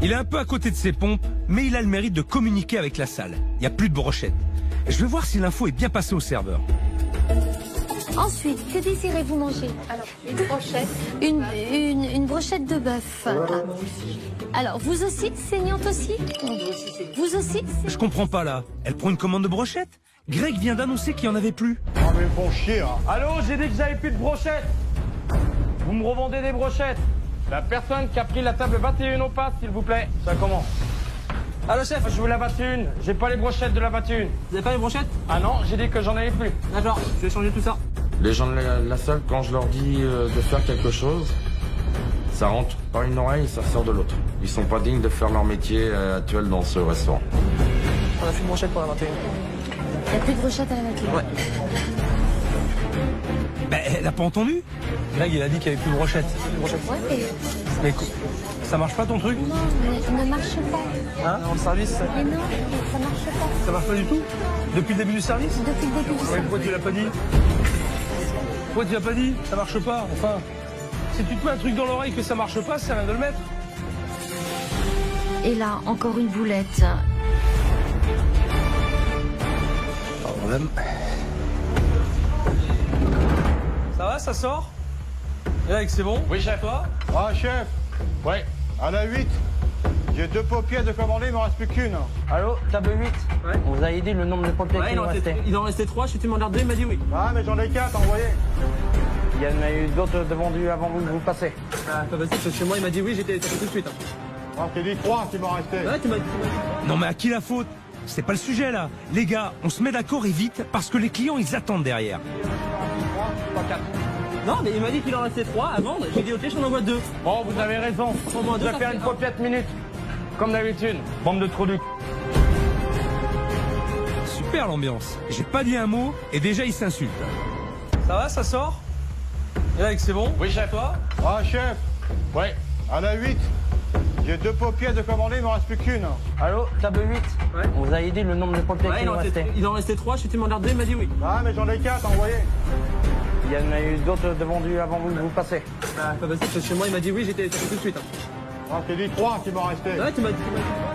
Il est un peu à côté de ses pompes, mais il a le mérite de communiquer avec la salle. Il n'y a plus de brochettes. Je vais voir si l'info est bien passée au serveur. Ensuite, que désirez-vous manger? Alors, une brochette. Une brochette de bœuf. Alors, vous aussi, saignante aussi? Vous aussi? Je comprends pas là. Elle prend une commande de brochettes? Greg vient d'annoncer qu'il n'y en avait plus. Ah mais bon chier, hein. Allô, j'ai dit que j'avais plus de brochettes. Vous me revendez des brochettes. La personne qui a pris la table 21 au pas, s'il vous plaît. Ça commence. Allô, chef? Je veux la 21. J'ai pas les brochettes de la 21. Vous avez pas les brochettes? Ah non, j'ai dit que j'en avais plus. D'accord, je vais changer tout ça. Les gens de la salle, quand je leur dis de faire quelque chose, ça rentre par une oreille et ça sort de l'autre. Ils sont pas dignes de faire leur métier actuel dans ce restaurant. On a fait une brochette pour la 21. Il n'y a plus de brochette à la 21. Ouais. Ben, elle a pas entendu? Greg, il a dit qu'il n'y avait plus de brochette. Ouais, Mais ça marche pas ton truc? non, mais il ne marche pas. Hein? Dans le service? Mais non, ça marche pas. Ça marche pas du tout? Depuis le début du service? Depuis le début du Ouais, service. pourquoi tu l'as pas dit? Pourquoi tu l'as pas dit? Ça marche pas, enfin. Si tu te mets un truc dans l'oreille que ça marche pas, c'est rien de le mettre. Et là, encore une boulette. Pardon, madame. Ça va, ça sort? Et là, c'est bon? Oui, chef. Toi? Ah chef. Ouais. À la 8. J'ai 2 paupières de commander, il m'en reste plus qu'une. Allô, table 8. Ouais. On vous avait dit le nombre de paupières Ouais, qui nous restait. il en restait 3, je suis demandé 2, il m'a dit oui. Ah mais j'en ai 4, envoyez. Il y en a eu d'autres de vendus avant vous, vous passez. Ah, pas facile, parce que chez moi, il m'a dit oui, j'étais tout de suite. Ah, je t'ai dit 3 qui m'en restait. Ouais, tu m'as dit. Non mais à qui la faute? C'est pas le sujet là. Les gars, on se met d'accord et vite parce que les clients ils attendent derrière. 3, 4. Non, mais il m'a dit qu'il en restait 3 à vendre. J'ai dit ok, je t'en envoie 2. Bon, vous avez raison. Au moins Je deux, vais ça faire fait une un. paupiette minute. Comme d'habitude. Bande de trous du. Super l'ambiance. J'ai pas dit un mot et déjà ils s'insultent. Ça va, ça sort? Et là, c'est bon? Oui, chef. Toi? Ah chef. Ouais. À la 8. J'ai 2 paupières de commander, il m'en reste plus qu'une. Allô, table 8. Ouais. On vous avait dit le nombre de paupières Ouais, qui nous restait. il en restait 3, je suis demandé 2, il m'a dit oui. Ah mais j'en ai 4, envoyez. Il y en a eu d'autres de vendus avant vous, vous passez. Ah, pas facile, parce que chez moi, il m'a dit oui, j'étais tout de suite. Ah, je t'ai dit 3 qui m'en restait. Ouais, tu m'as dit.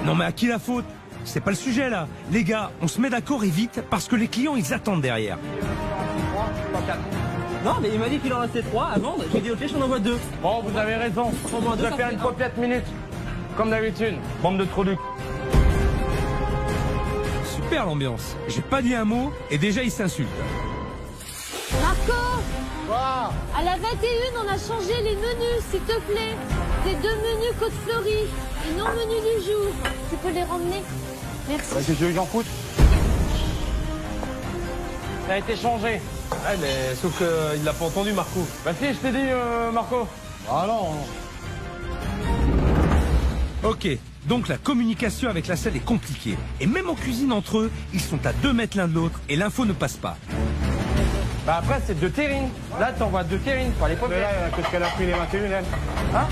Non mais à qui la faute? c'est pas le sujet là. Les gars, on se met d'accord et vite parce que les clients ils attendent derrière. Non, mais il m'a dit qu'il en restait 3 à vendre. J'ai dit ok, j'en envoie 2. Bon, vous avez raison. Je vais faire une paupiette minute. Comme d'habitude. Bande de trous du. Super l'ambiance. J'ai pas dit un mot et déjà ils s'insultent. Marco! Quoi? À la 21, on a changé les menus, s'il te plaît. C'est 2 menus Côte Fleurie et non menu du jour. Tu peux les ramener? Merci. Qu'est-ce que tu veux que j'en foute? Ça a été changé. Ouais, mais sauf qu'il l'a pas entendu, Marco. Bah si, je t'ai dit, Marco. Ah non. Ok, donc la communication avec la selle est compliquée. Et même en cuisine entre eux, ils sont à 2 mètres l'un de l'autre et l'info ne passe pas. Bah après, c'est 2 terrines. Là, t'envoies 2 terrines, pas les Mais paupières. là, qu'est-ce qu'elle a pris les 21, elle? Hein?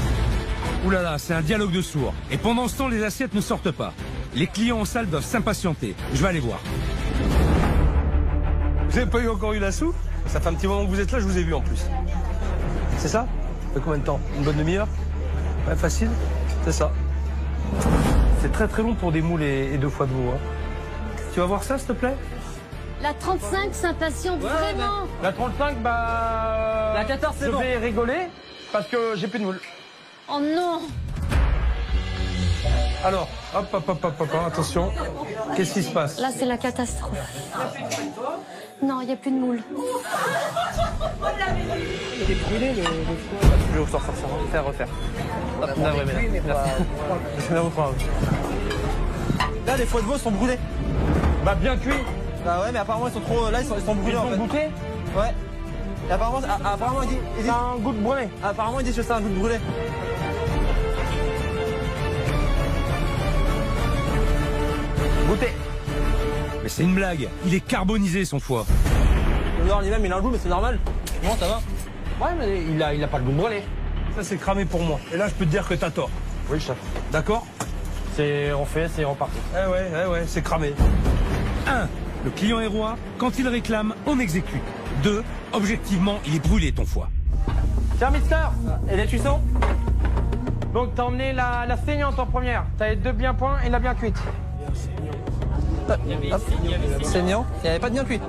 Ouh là là, c'est un dialogue de sourds. Et pendant ce temps, les assiettes ne sortent pas. Les clients en salle doivent s'impatienter. Je vais aller voir. Vous avez pas encore eu la soupe? Ça fait un petit moment que vous êtes là, je vous ai vu en plus. C'est ça? Ça fait combien de temps? Une bonne demi-heure? Ouais, facile? C'est ça. C'est très très long pour des moules et 2 fois de veau. Hein. Tu vas voir ça, s'il te plaît? La 35 s'impatiente vraiment. La 35, bah... La 14, c'est bon. Je vais rigoler parce que j'ai plus de moules. Oh non. Alors, hop, hop, hop, hop, hop, attention. Qu'est-ce qui se passe? Là, c'est la catastrophe. Non, il n'y a plus de moules. Il est brûlé le foie. Je vais vous sortir ça, refaire. Hop, là, ouais, merci. Je vais vous prendre. Là, les foies de veau sont brûlés. Bah bien cuit. Bah ouais, mais apparemment ils sont trop. Là, ils sont brûlés. Ils en ont fait. goûté? Ouais. Et apparemment, il dit. C'est un goût de brûlé. Apparemment, ils disent que c'est un goût de brûlé. Goûtez. Mais c'est une blague. Il est carbonisé son foie. Le noir lui-même, il a un goût, mais c'est normal. Bon, ça va. Ouais, mais il a pas le goût de brûlé. Ça, c'est cramé pour moi. Et là, je peux te dire que t'as tort. Oui, chef. D'accord? C'est refait, c'est reparti. Ouais, c'est cramé. 1. Le client est roi. Quand il réclame, on exécute. 2. Objectivement, il est brûlé ton foie. Tiens, mister. Et les cuissons? Donc, t'as emmené la saignante en première. T'as les 2 bien points et la bien cuite. Saignant. Il n'y avait pas de bien cuit.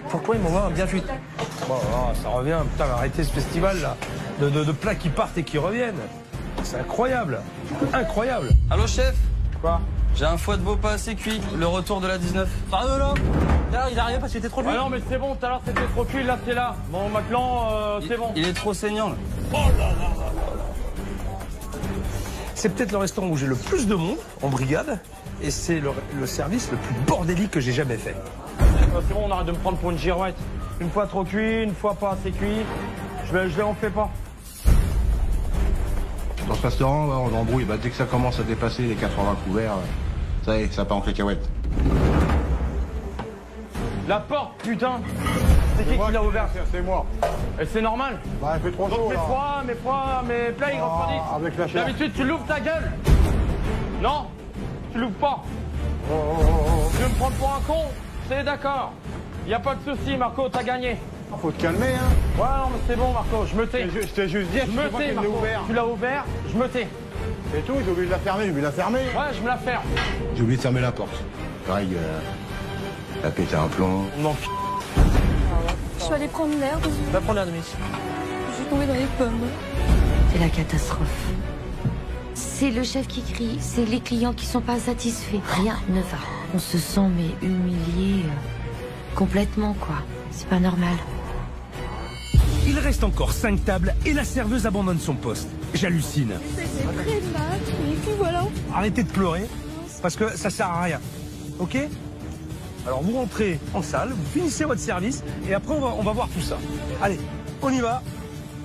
Pourquoi ils m'envoient un bien cuit? Bon, oh, ça revient. Putain, arrêtez ce festival là. De plats qui partent et qui reviennent. C'est incroyable. Incroyable. Allô, chef? Quoi? J'ai un foie de veau pas assez cuit, le retour de la 19. Pardon, là. Là, il arrive parce qu'il était trop cuit. Ah non, mais c'est bon, tout à l'heure c'était trop cuit, là c'est là. Bon, maintenant, c'est bon. Il est trop saignant, là. C'est peut-être le restaurant où j'ai le plus de monde en brigade. Et c'est le service le plus bordélique que j'ai jamais fait. C'est bon, on arrête de me prendre pour une girouette. Une fois trop cuit, une fois pas assez cuit. Je les en fais pas. Dans ce restaurant, on embrouille. Bah, dès que ça commence à dépasser les 80 couverts, ça y est, ça part en cacahuète. La porte, putain. C'est qui l'a ouvert? C'est moi. Et c'est normal. Bah, il fait 3 Donc jours, mes plats, ils refroidissent. avec la chair. D'habitude, tu l'ouvres ta gueule. Non, tu l'ouvres pas. Tu veux me prendre pour un con? C'est d'accord. Y a pas de souci, Marco, t'as gagné. Faut te calmer, hein. Ouais, non, mais c'est bon, Marco, je me tais. Je t'ai juste dit, Je me tais, Marco. Tu l'as ouvert, je me tais. C'est tout, j'ai oublié de la fermer, j'ai oublié de la fermer. Ouais, je me la ferme. J'ai oublié de fermer la porte. Pareil, t'as pété un plomb. Non. Je suis allée prendre l'air. Va prendre l'air de Miss. Je suis tombée dans les pommes. C'est la catastrophe. C'est le chef qui crie, c'est les clients qui sont pas satisfaits. Rien ne va. On se sent mais humilié complètement quoi. C'est pas normal. Il reste encore 5 tables et la serveuse abandonne son poste. J'hallucine. C'était très mal, et puis voilà. Arrêtez de pleurer, parce que ça sert à rien. Ok? Alors vous rentrez en salle, vous finissez votre service, et après on va voir tout ça. Allez, on y va.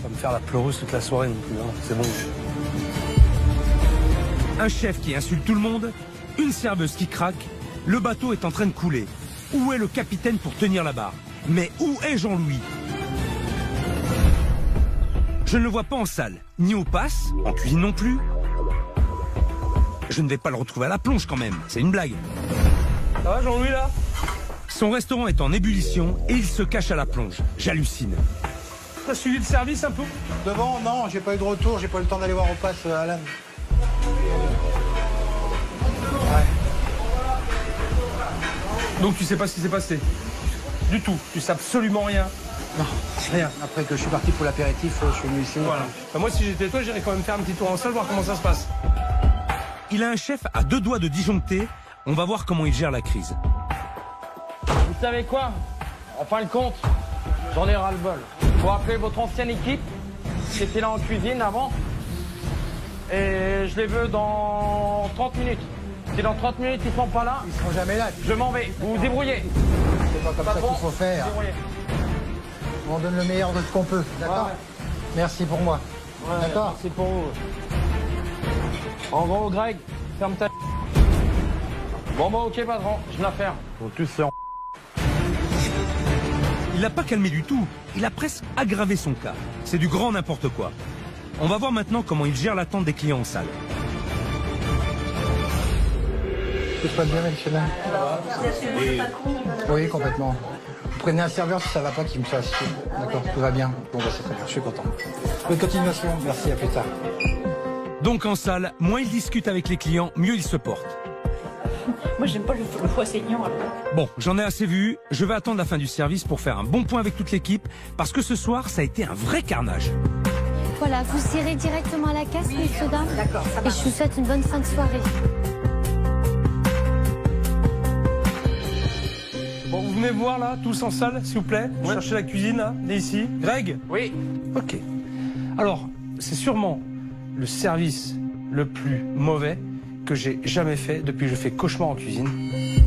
On va me faire la pleureuse toute la soirée non plus, hein. C'est bon. Un chef qui insulte tout le monde, une serveuse qui craque, le bateau est en train de couler. Où est le capitaine pour tenir la barre? Mais où est Jean-Louis? Je ne le vois pas en salle, ni au pass, en cuisine non plus. Je ne vais pas le retrouver à la plonge quand même, c'est une blague. Ça va Jean-Louis là? Son restaurant est en ébullition et il se cache à la plonge. J'hallucine. T'as suivi le service un peu? Devant, non, j'ai pas eu de retour, j'ai pas eu le temps d'aller voir au pass Alan. Donc tu sais pas ce qui s'est passé? Du tout. Tu sais absolument rien? Non, rien. Après que je suis parti pour l'apéritif, je suis venu ici. Voilà. Enfin, moi, si j'étais toi, j'irais quand même faire un petit tour en salle, voir comment ça se passe. Il a un chef à 2 doigts de disjoncter. On va voir comment il gère la crise. Vous savez quoi? En fin de compte, j'en ai ras-le-bol. Faut appeler votre ancienne équipe, qui était là en cuisine avant. Et je les veux dans 30 minutes. Si dans 30 minutes ils sont pas là, Ils seront jamais là. je m'en vais. Vous vous débrouillez. C'est pas comme ça qu'il faut faire. Débrouillez. On donne le meilleur de ce qu'on peut. D'accord? Ouais. Merci pour moi. Ouais, D'accord? c'est pour vous. En gros, Greg, ferme ta... Bon bah ok patron, je la ferme. Faut tous se... Il l'a pas calmé du tout. Il a presque aggravé son cas. C'est du grand n'importe quoi. On va voir maintenant comment il gère l'attente des clients en salle. Tout se passe bien, monsieur là? Oui, complètement. Vous prenez un serveur si ça va pas, qu'il me fasse. D'accord, tout va bien. Bon, bah c'est très bien, je suis content. Bonne continuation, merci, à plus tard. Donc en salle, moins il discute avec les clients, mieux il se porte. Moi, j'aime pas le foie saignant. Alors. Bon, j'en ai assez vu. Je vais attendre la fin du service pour faire un bon point avec toute l'équipe, parce que ce soir, ça a été un vrai carnage. Voilà, vous irez directement à la caisse, messieurs, dames. D'accord, ça Et marche. je vous souhaite une bonne fin de soirée. Bon, vous venez voir là, tous en salle, s'il vous plaît. Vous cherchez la cuisine, là, venez ici. Greg? Oui. Ok. Alors, c'est sûrement le service le plus mauvais que j'ai jamais fait depuis que je fais cauchemar en cuisine.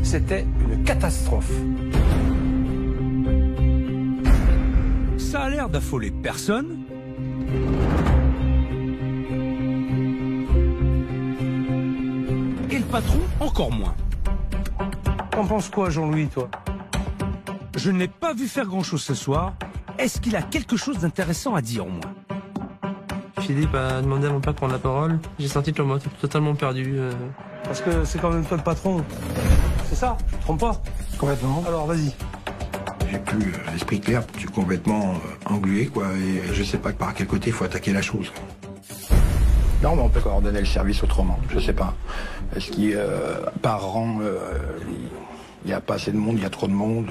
C'était une catastrophe. Ça a l'air d'affoler personne. Et le patron, encore moins. T'en penses quoi, Jean-Louis, toi? Je ne l'ai pas vu faire grand-chose ce soir. Est-ce qu'il a quelque chose d'intéressant à dire, au moins? Philippe a demandé à mon père de prendre la parole. J'ai senti que le mot était totalement perdu. Parce que c'est quand même toi le patron. C'est ça? Je te trompe pas? Complètement. Alors, vas-y. J'ai plus l'esprit clair, je suis complètement englué, quoi, et je sais pas par quel côté il faut attaquer la chose. Non, mais on peut coordonner le service autrement, je sais pas. Est-ce qu'il, par rang, il n'y a pas assez de monde, il y a trop de monde,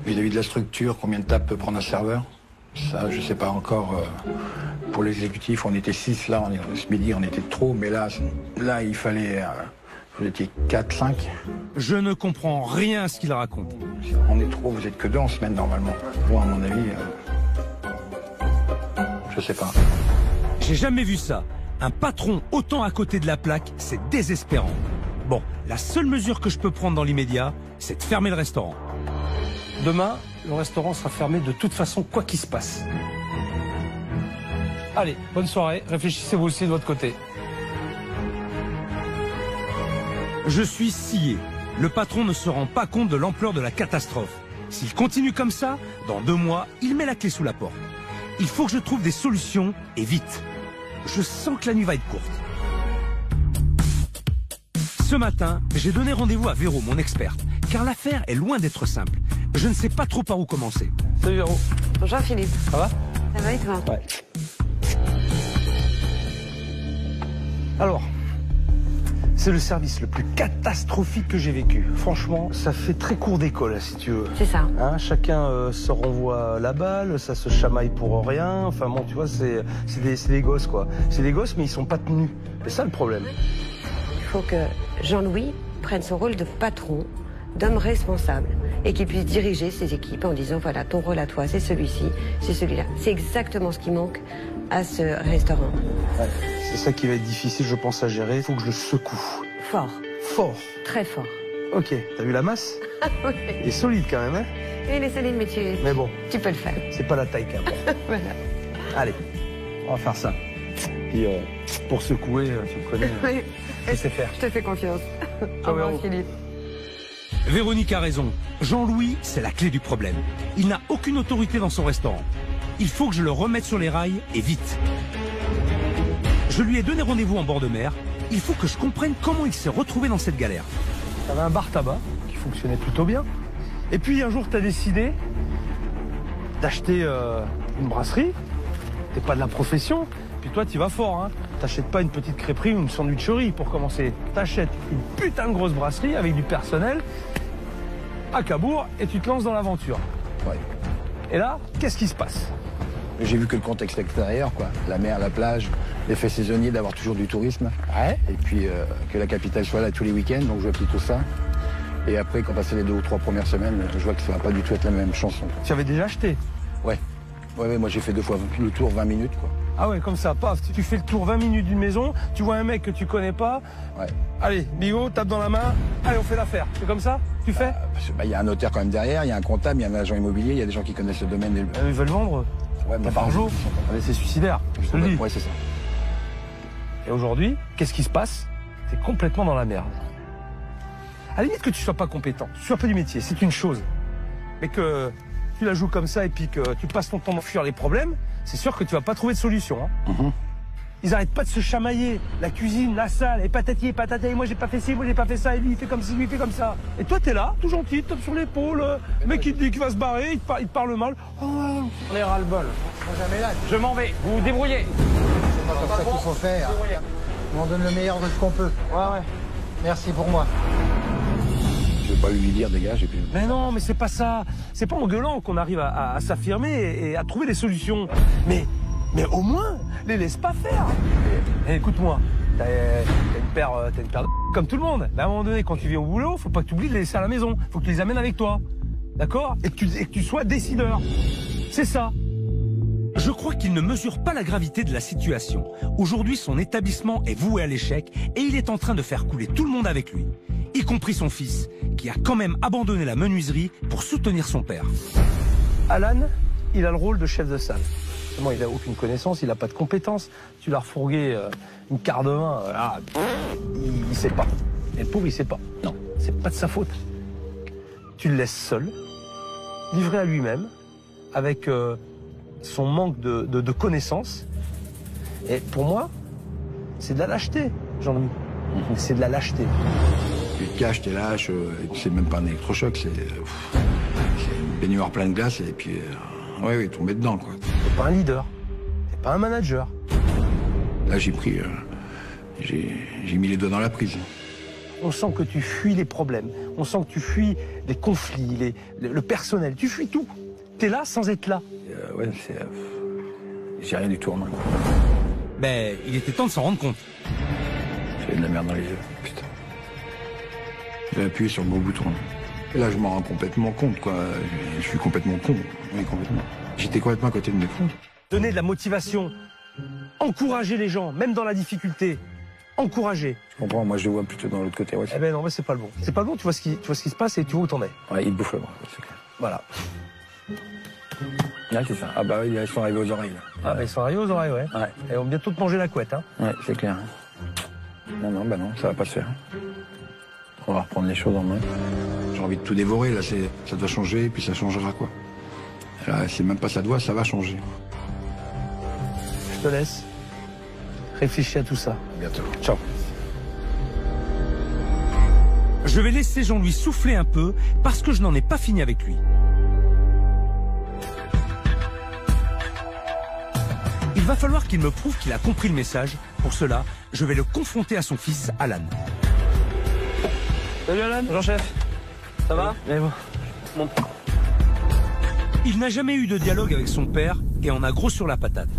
vis-à-vis de la structure, combien de tables peut prendre un serveur? Ça, je sais pas encore. Pour l'exécutif, on était 6 là, ce midi, on était trop, mais là il fallait... vous étiez 4, 5. Je ne comprends rien à ce qu'il raconte. On est trop, vous êtes que 2 en semaine normalement. Moi, à mon avis, je sais pas. J'ai jamais vu ça. Un patron autant à côté de la plaque, c'est désespérant. Bon, la seule mesure que je peux prendre dans l'immédiat, c'est de fermer le restaurant. Demain, le restaurant sera fermé de toute façon, quoi qu'il se passe. Allez, bonne soirée. Réfléchissez-vous aussi de votre côté. Je suis scié. Le patron ne se rend pas compte de l'ampleur de la catastrophe. S'il continue comme ça, dans 2 mois, il met la clé sous la porte. Il faut que je trouve des solutions, et vite. Je sens que la nuit va être courte. Ce matin, j'ai donné rendez-vous à Véro, mon experte, car l'affaire est loin d'être simple. Je ne sais pas trop par où commencer. Salut Véro. Bonjour Philippe. Ça va? Ça va et toi? Ouais. Alors, c'est le service le plus catastrophique que j'ai vécu. Franchement, ça fait très cours d'école, si tu veux. C'est ça. Hein, chacun se renvoie la balle, ça se chamaille pour rien. Enfin bon, tu vois, c'est des gosses, quoi. C'est des gosses, mais ils sont pas tenus. C'est ça le problème. Il faut que Jean-Louis prenne son rôle de patron, d'homme responsable, et qu'il puisse diriger ses équipes en disant, voilà, ton rôle à toi, c'est celui-ci, c'est celui-là. C'est exactement ce qui manque à ce restaurant. Ouais, c'est ça qui va être difficile, je pense, à gérer. Il faut que je le secoue. Fort. Fort. Très fort. Ok, t'as vu la masse? Oui. Il est solide quand même, hein? Il est solide, mais Mais bon. Tu peux le faire. C'est pas la taille qui importe. Voilà. Allez, on va faire ça. Puis pour secouer, tu me connais, Oui. je sais faire. Je te fais confiance. Ciao, Au revoir, Véro. Philippe. Véronique a raison. Jean-Louis, c'est la clé du problème. Il n'a aucune autorité dans son restaurant. Il faut que je le remette sur les rails, et vite. Je lui ai donné rendez-vous en bord de mer. Il faut que je comprenne comment il s'est retrouvé dans cette galère. T'avais un bar tabac qui fonctionnait plutôt bien. Et puis un jour, t'as décidé d'acheter une brasserie. T'es pas de la profession. Puis toi, tu vas fort, hein. T'achètes pas une petite crêperie ou une sandwicherie pour commencer. T'achètes une putain de grosse brasserie avec du personnel à Cabourg et tu te lances dans l'aventure. Ouais. Et là, qu'est-ce qui se passe? J'ai vu que le contexte extérieur, quoi. La mer, la plage, l'effet saisonnier d'avoir toujours du tourisme. Ouais. Et puis que la capitale soit là tous les week-ends, donc je vois plutôt ça. Et après, quand passer les 2 ou 3 premières semaines, je vois que ça va pas du tout être la même chanson. Tu avais déjà acheté? Ouais. Ouais, moi j'ai fait 2 fois le tour 20 minutes, quoi. Ah ouais, comme ça, paf, tu fais le tour 20 minutes d'une maison, tu vois un mec que tu connais pas. Ouais. Allez, Bigot, tape dans la main, allez, on fait l'affaire. C'est comme ça? Tu fais? Il y a un notaire quand même derrière, il y a un comptable, il y a un agent immobilier, il y a des gens qui connaissent le domaine. Ils veulent vendre? Ouais, mais par jour? C'est suicidaire, je te le dis. Ouais, c'est ça. Et aujourd'hui, qu'est-ce qui se passe? T'es complètement dans la merde. À la limite que tu sois pas compétent, tu sois pas du métier, c'est une chose. Mais que tu la joues comme ça et puis que tu passes ton temps à fuir les problèmes, c'est sûr que tu vas pas trouver de solution. Hein. Ils arrêtent pas de se chamailler. La cuisine, la salle, et patati et patata, et moi j'ai pas fait ci, moi j'ai pas fait ça, et lui il fait comme ci, lui il fait comme ça. Et toi t'es là, tout gentil, tu tapes sur l'épaule, le mec il te dit qu'il va se barrer, il te parle mal. Oh, On est ras-le-bol. Jamais là. Je m'en vais, vous vous débrouillez. C'est pas comme ça qu'il faut faire. On donne le meilleur de ce qu'on peut. Ouais. Merci pour moi. Je vais pas lui dire dégage et puis... Mais non, mais c'est pas ça. C'est pas en gueulant qu'on arrive à s'affirmer et à trouver des solutions. Mais au moins, les laisse pas faire. Et écoute-moi, t'as une paire de comme tout le monde. Mais à un moment donné, quand tu viens au boulot, faut pas que tu oublies de les laisser à la maison. Faut que tu les amènes avec toi. D'accord? Et que tu sois décideur. C'est ça. Je crois qu'il ne mesure pas la gravité de la situation. Aujourd'hui, son établissement est voué à l'échec et il est en train de faire couler tout le monde avec lui, y compris son fils, qui a quand même abandonné la menuiserie pour soutenir son père. Alan, il a le rôle de chef de salle. Moi, il n'a aucune connaissance, il n'a pas de compétences. Tu l'as refourgué une quart de main, il sait pas. Et le pauvre, il sait pas. Non, c'est pas de sa faute. Tu le laisses seul, livré à lui-même, avec son manque de connaissances. Et pour moi, c'est de la lâcheté, Jean-Louis. C'est de la lâcheté. Tu te caches, t'es lâche, c'est même pas un électrochoc, c'est une baignoire pleine de glace et puis ouais, tomber dedans quoi. T'es pas un leader, t'es pas un manager. Là j'ai pris, j'ai mis les doigts dans la prise. On sent que tu fuis les problèmes, on sent que tu fuis les conflits, le personnel, tu fuis tout. T'es là sans être là. Ouais, j'ai rien du tout en main. Mais il était temps de s'en rendre compte. J'ai de la merde dans les yeux, putain. J'ai appuyé sur le bon bouton. Et là, je m'en rends complètement compte, quoi. Je suis complètement con. Oui, complètement. J'étais complètement à côté de mes pompes. Donner de la motivation, encourager les gens, même dans la difficulté. Encourager. Je comprends, moi je le vois plutôt dans l'autre côté. Ouais. Eh ben non, mais c'est pas le bon. C'est pas le bon, tu vois ce qui se passe et tu vois où t'en es. Ouais, il bouffe le bras, c'est clair. Voilà. Ouais, c'est ça. Ah bah oui, ils sont arrivés aux oreilles. Là. Ah bah ils sont arrivés aux oreilles, ouais. Et on va bientôt te manger la couette, hein. Ouais, c'est clair. Non, bah non, ça va pas se faire. On va reprendre les choses en main. J'ai envie de tout dévorer, là, ça doit changer, puis ça changera, quoi. Là, c'est même pas ça doit, ça va changer. Je te laisse. Réfléchis à tout ça. À bientôt. Ciao. Je vais laisser Jean-Louis souffler un peu parce que je n'en ai pas fini avec lui. Il va falloir qu'il me prouve qu'il a compris le message. Pour cela, je vais le confronter à son fils, Alan. Salut Alan. Bonjour chef. Ça va? Bon. Il n'a jamais eu de dialogue avec son père et en a gros sur la patate.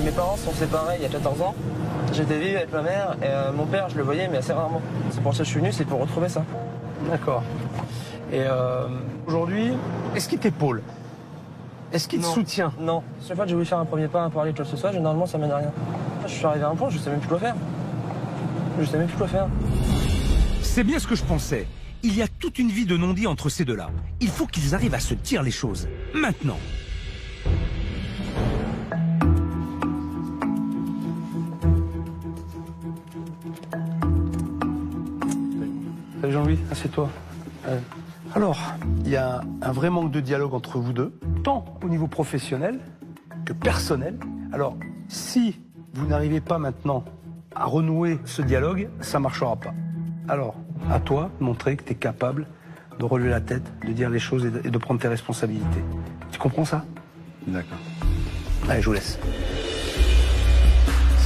Mes parents sont séparés il y a 14 ans. J'étais vivre avec ma mère et mon père, je le voyais mais assez rarement. C'est pour ça que je suis venu, c'est pour retrouver ça. D'accord. Et aujourd'hui, est-ce qu'il t'épaule? Est-ce qu'il te soutient? Non. Chaque fois que j'ai voulu faire un premier pas, à parler de quoi que ce soit, généralement ça mène à rien. Je suis arrivé à un point, je sais même plus quoi faire. C'est bien ce que je pensais. Il y a toute une vie de non-dit entre ces deux-là. Il faut qu'ils arrivent à se dire les choses. Maintenant. Salut Jean-Louis, assieds-toi. Alors, il y a un vrai manque de dialogue entre vous deux, tant au niveau professionnel que personnel. Alors, si vous n'arrivez pas maintenant à renouer ce dialogue, ça ne marchera pas. Alors, à toi de montrer que tu es capable de relever la tête, de dire les choses et de prendre tes responsabilités. Tu comprends ça? D'accord. Allez, je vous laisse.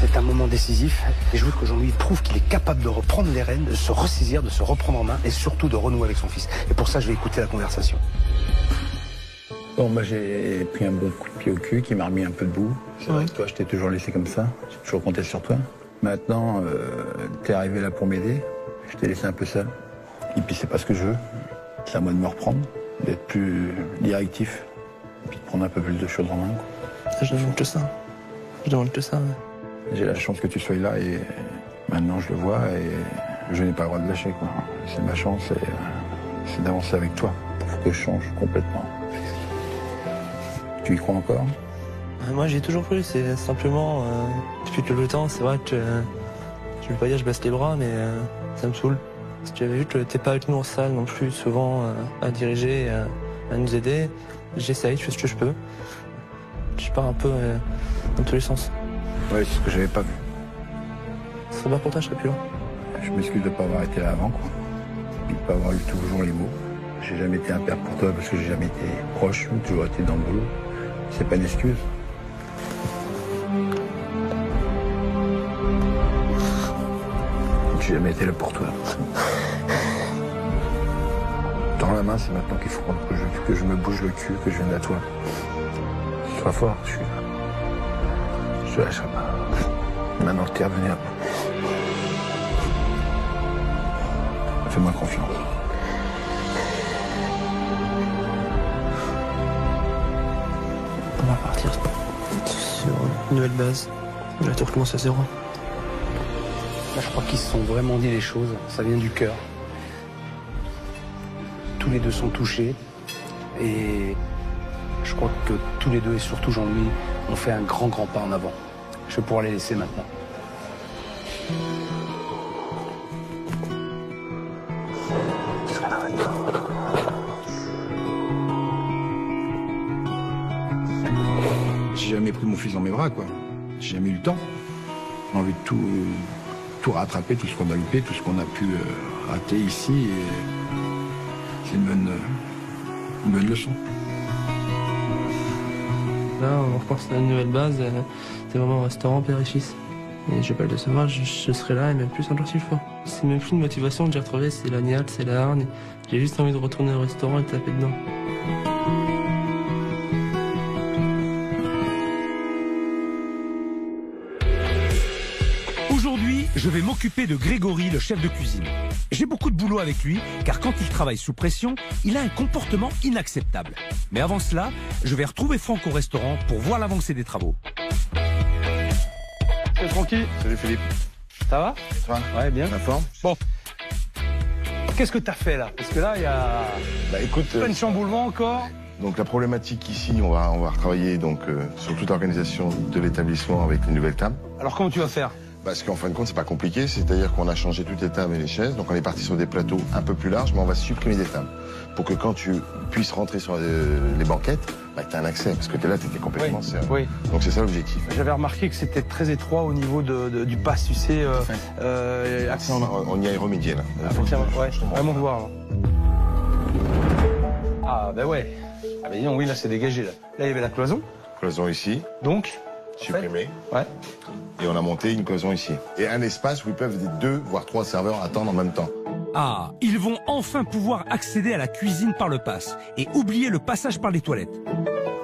C'est un moment décisif et je veux que Jean-Louis prouve qu'il est capable de reprendre les rênes, de se ressaisir, de se reprendre en main et surtout de renouer avec son fils. Et pour ça, je vais écouter la conversation. Bon, moi j'ai pris un bon coup de pied au cul qui m'a remis un peu debout. C'est vrai que toi, je t'ai toujours laissé comme ça. J'ai toujours compté sur toi. Maintenant, t'es arrivé là pour m'aider. Je t'ai laissé un peu seul. Et puis c'est pas ce que je veux. C'est à moi de me reprendre, d'être plus directif, puis de prendre un peu plus de choses en main. Je demande que ça. Je demande que ça. J'ai la chance que tu sois là et maintenant je le vois et je n'ai pas le droit de lâcher, quoi. C'est ma chance et c'est d'avancer avec toi pour que je change complètement. Tu y crois encore? Moi j'y ai toujours cru, c'est simplement depuis quelque temps, c'est vrai que je veux pas dire je baisse les bras mais ça me saoule. Si tu avais vu que t'es pas avec nous en salle non plus souvent à diriger, à nous aider, j'essaye, je fais ce que je peux. Je pars un peu dans tous les sens. Ouais, c'est ce que j'avais pas vu. Ce serait pas pour toi, je serais plus là. Je m'excuse de pas avoir été là avant, quoi. Et de pas avoir eu toujours les mots. J'ai jamais été un père pour toi parce que j'ai jamais été proche, j'ai toujours été dans le boulot. C'est pas une excuse. J'ai jamais été là pour toi. Dans la main, c'est maintenant qu'il faut que je me bouge le cul, que je vienne à toi. Sois fort, je suis là. Je te lâcherai pas. Maintenant que t'es revenu à moi. Fais-moi confiance. On va partir sur une nouvelle base. On va tout recommencer à zéro. Là, je crois qu'ils se sont vraiment dit les choses. Ça vient du cœur. Tous les deux sont touchés. Et je crois que tous les deux, et surtout Jean-Louis, ont fait un grand pas en avant. Je vais pouvoir les laisser maintenant. J'ai jamais pris mon fils dans mes bras, quoi. J'ai jamais eu le temps. J'ai envie de tout rattraper, tout ce qu'on a loupé, tout ce qu'on a pu rater ici. Et c'est une bonne leçon. Là, on repense à une nouvelle base. C'est vraiment un restaurant père et fils. Et je vais pas le décevoir, je serai là et même plus encore s'il faut. C'est même plus une motivation que j'ai retrouvée, c'est la niaque, c'est la hargne. J'ai juste envie de retourner au restaurant et de taper dedans. Aujourd'hui, je vais m'occuper de Grégory, le chef de cuisine. J'ai beaucoup de boulot avec lui, car quand il travaille sous pression, il a un comportement inacceptable. Mais avant cela, je vais retrouver Franck au restaurant pour voir l'avancée des travaux. Salut Francky. Salut Philippe. Ça va? Ça va? Ouais, bien. La forme? Bon. Qu'est-ce que t'as fait là? Parce que là, il y a plein de chamboulements encore. Donc la problématique ici, on va retravailler donc sur toute l'organisation de l'établissement avec une nouvelle table. Alors comment tu vas faire? Parce qu'en fin de compte, c'est pas compliqué, c'est-à-dire qu'on a changé toutes les tables et les chaises, donc on est parti sur des plateaux un peu plus larges, mais on va supprimer des tables. Pour que quand tu puisses rentrer sur les banquettes, tu as un accès, parce que là, tu étais complètement serré. Oui. Donc c'est ça l'objectif. J'avais remarqué que c'était très étroit au niveau du pass, tu sais. On y a remédié là. Ouais, vraiment voir. Ah ben ouais. Ah ben disons, oui, là c'est dégagé là. Là il y avait la cloison. Cloison ici. Donc supprimé. Ouais. Et on a monté une cloison ici. Et un espace où ils peuvent des 2 voire 3 serveurs attendre en même temps. Ah, ils vont enfin pouvoir accéder à la cuisine par le pass et oublier le passage par les toilettes.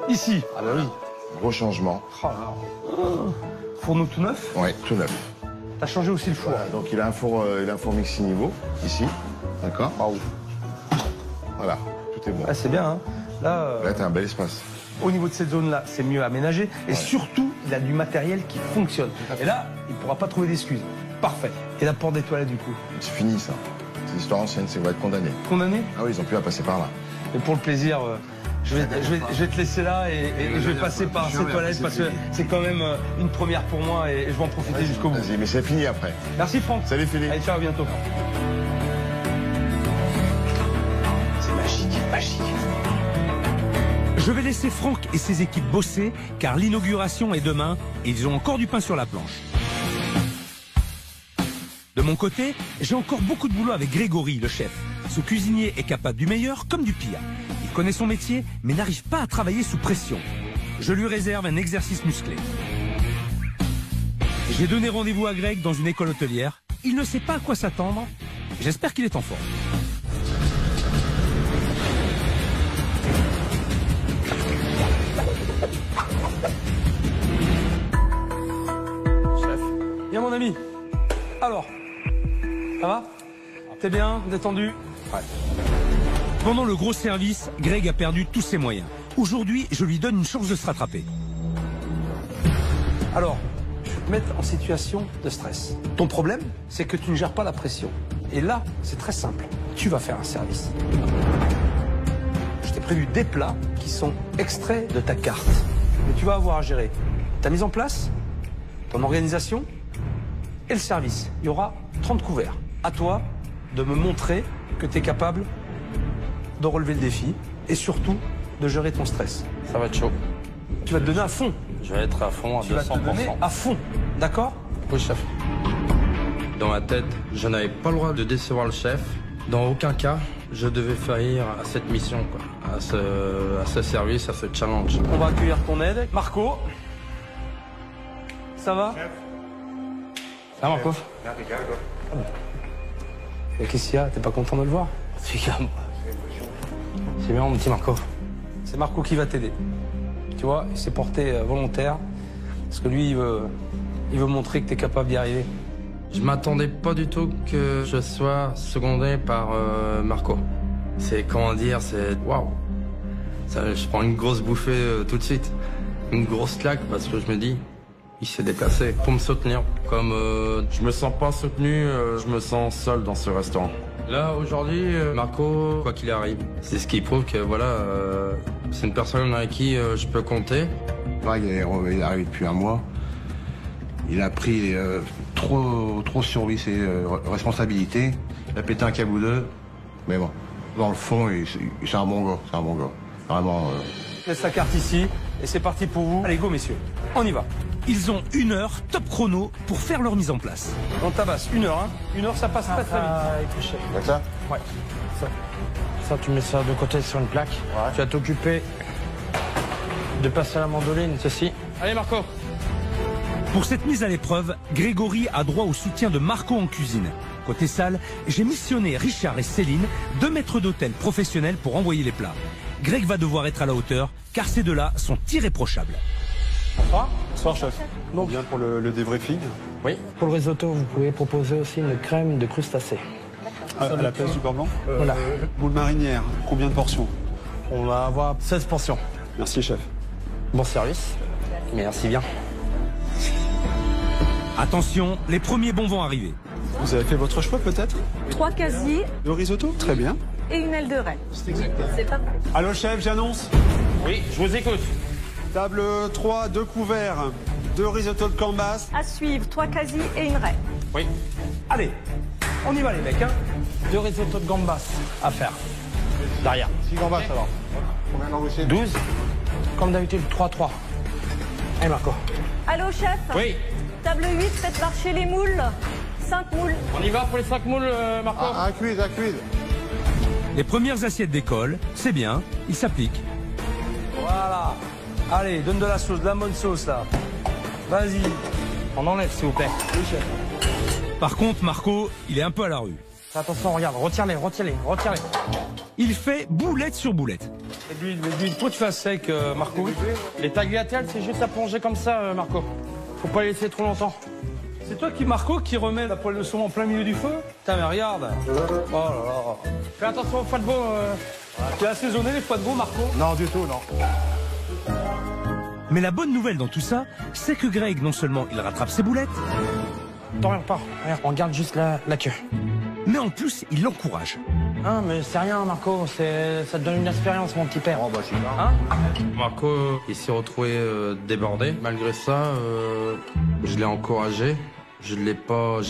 Ici. Ah bah oui. Gros changement. Fourneau tout neuf? Ouais, tout neuf. T'as changé aussi le four. Voilà, donc il a un four mixi niveau, ici. D'accord. Voilà, tout est bon. Ah, c'est bien, hein. Là, t'as un bel espace. Au niveau de cette zone-là, c'est mieux aménagé. Et surtout, il a du matériel qui fonctionne. Et là, il ne pourra pas trouver d'excuses. Parfait. Et la porte des toilettes, du coup? C'est fini, ça. C'est l'histoire ancienne, c'est qu'on va être condamné. Condamné? Ah oui, ils ont plus à passer par là. Et pour le plaisir, je vais te laisser là et je vais passer par ces toilettes parce que c'est quand même une première pour moi et je vais en profiter jusqu'au bout. Vas-y, mais c'est fini après. Merci Franck. Salut Philippe. Allez, ciao, à bientôt. C'est magique, magique. Je vais laisser Franck et ses équipes bosser, car l'inauguration est demain et ils ont encore du pain sur la planche. De mon côté, j'ai encore beaucoup de boulot avec Grégory, le chef. Ce cuisinier est capable du meilleur comme du pire. Il connaît son métier, mais n'arrive pas à travailler sous pression. Je lui réserve un exercice musclé. J'ai donné rendez-vous à Greg dans une école hôtelière. Il ne sait pas à quoi s'attendre. J'espère qu'il est en forme. Chef. Bien mon ami. Alors, ça va? T'es bien? Détendu? Ouais. Pendant le gros service, Greg a perdu tous ses moyens. Aujourd'hui, je lui donne une chance de se rattraper. Alors, je vais te mettre en situation de stress. Ton problème, c'est que tu ne gères pas la pression. Et là, c'est très simple. Tu vas faire un service. Je t'ai prévu des plats qui sont extraits de ta carte. Mais tu vas avoir à gérer ta mise en place, ton organisation et le service. Il y aura 30 couverts. À toi de me montrer que tu es capable de relever le défi et surtout de gérer ton stress. Ça va être chaud. Tu vas te donner à fond. Je vais être à fond à 200%. Tu vas te donner à fond, d'accord? Oui, chef. Dans ma tête, je n'avais pas le droit de décevoir le chef. Dans aucun cas, je devais faillir à cette mission, quoi. À ce service, à ce challenge. On va accueillir ton aide. Marco. Ça va? Ah, Marco? Et qu'est-ce qu'il y a? T'es pas content de le voir? C'est bien, mon petit Marco. C'est Marco qui va t'aider. Tu vois, il s'est porté volontaire. Parce que lui, il veut montrer que t'es capable d'y arriver. Je m'attendais pas du tout que je sois secondé par Marco. C'est, comment dire, c'est... Waouh! Je prends une grosse bouffée tout de suite. Une grosse claque parce que je me dis, il s'est déplacé pour me soutenir. Comme je me sens pas soutenu, je me sens seul dans ce restaurant. Là, aujourd'hui, Marco, quoi qu'il arrive, c'est ce qui prouve que, voilà, c'est une personne avec qui je peux compter. Greg, il est arrivé depuis un mois. Il a pris trop sur lui ses responsabilités. Il a pété un câble ou deux. Mais bon, dans le fond, c'est un bon gars. C'est un bon gars. Vraiment... Laisse la carte ici et c'est parti pour vous. Allez, go, messieurs. On y va. Ils ont 1 heure, top chrono, pour faire leur mise en place. On tabasse. 1 heure, hein. 1 heure, ça passe très très vite. Comme ça? Ouais. Ça, tu mets ça de côté sur une plaque. Ouais. Tu vas t'occuper de passer à la mandoline, ceci. Allez, Marco. Pour cette mise à l'épreuve, Grégory a droit au soutien de Marco en cuisine. Côté salle, j'ai missionné Richard et Céline, 2 maîtres d'hôtel professionnels pour envoyer les plats. Greg va devoir être à la hauteur, car ces deux-là sont irréprochables. Bonsoir, chef. Donc, bien pour le débriefing. Oui. Pour le risotto, vous pouvez proposer aussi une crème de crustacés. À la place du beurre blanc. Voilà. Boule marinière, combien de portions? On va avoir 16 portions. Merci, chef. Bon service. Merci bien. Attention, les premiers bons vont arriver. Vous avez fait votre choix, peut-être? 3 casiers. De risotto? Très bien. Et une aile de raie. C'est pas... Allô, chef, j'annonce. Oui, je vous écoute. Table 3, 2 couverts, 2 risottos de gambas. À suivre, 3 casiers et une raie. Oui. Allez, on y va les mecs, hein. 2 risottos de gambas à faire. Derrière. 6 gambas, ça va. Combien d'embauchés? 12. Comme d'habitude, 3-3. Allez, Marco. Allô, chef? Oui. Table 8, faites marcher les moules. 5 moules. On y va pour les 5 moules, Marco? À cuise, à cuise. Les premières assiettes d'école, c'est bien, ils s'appliquent. Voilà. Allez, donne de la sauce, de la bonne sauce là. Vas-y. On enlève, s'il vous plaît. Oui, chef. Par contre, Marco, il est un peu à la rue. Attention, regarde, retire-les. Il fait boulette sur boulette. Et de l'huile. Pourquoi tu fais sec, Marco? Les tagliatelles, c'est juste à plonger comme ça, Marco. Faut pas les laisser trop longtemps. C'est toi Marco, qui remet la poêle de saumon en plein milieu du feu? Putain, mais regarde. Oh là là. Fais attention aux foies de veau. Tu as assaisonné les foies de veau, Marco? Non, du tout, non. Mais la bonne nouvelle dans tout ça, c'est que Greg, non seulement il rattrape ses boulettes, T'en regarde pas. Regarde, on garde juste la queue. mais en plus, il l'encourage. Hein, mais c'est rien, Marco. Ça te donne une expérience, mon petit père. Oh, bah, je suis là. Hein? Marco, il s'est retrouvé débordé. Malgré ça, je l'ai encouragé. J'ai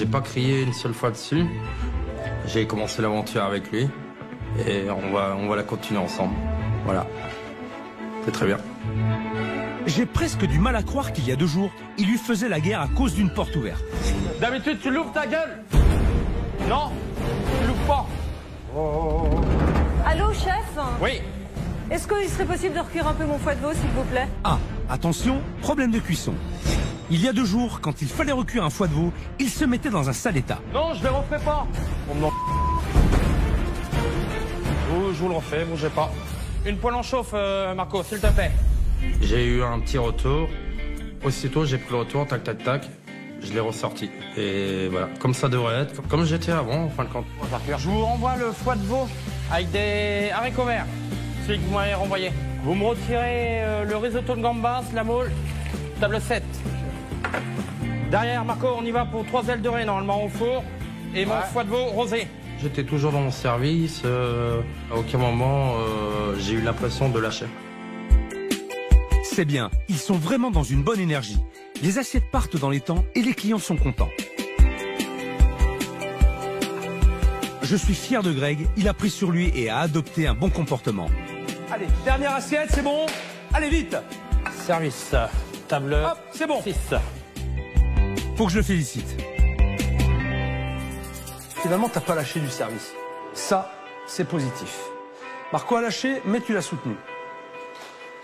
pas crié une seule fois dessus. J'ai commencé l'aventure avec lui. Et on va la continuer ensemble. Voilà. C'est très bien. J'ai presque du mal à croire qu'il y a 2 jours, il lui faisait la guerre à cause d'une porte ouverte. D'habitude, tu l'ouvres ta gueule. Non, tu l'ouvres pas. Allô, chef? Oui. Est-ce qu'il serait possible de recuire un peu mon foie de veau, s'il vous plaît? Ah, attention, problème de cuisson. Il y a 2 jours, quand il fallait recuire un foie de veau, il se mettait dans un sale état. Non, je les referai pas. Je vous le refais, bougez pas. Une poêle en chauffe, Marco, s'il te plaît. J'ai eu un petit retour. Aussitôt, j'ai pris le retour, tac, tac, tac. Je l'ai ressorti. Et voilà, comme ça devrait être, comme j'étais avant, en fin de compte. Je vous renvoie le foie de veau avec des haricots verts, celui que vous m'avez renvoyé. Vous me retirez le risotto de gambas, la moule, table 7. Derrière, Marco, on y va pour 3 ailes de raie, normalement, au four. Et mon foie de veau rosé. J'étais toujours dans mon service. À aucun moment, j'ai eu l'impression de lâcher. C'est bien, ils sont vraiment dans une bonne énergie. Les assiettes partent dans les temps et les clients sont contents. Je suis fier de Greg, il a pris sur lui et a adopté un bon comportement. Allez, dernière assiette, c'est bon. Allez, vite. Service, table. Hop, c'est bon. 6. Faut que je le félicite. Finalement, t'as pas lâché du service. Ça, c'est positif. Marco a lâché, mais tu l'as soutenu.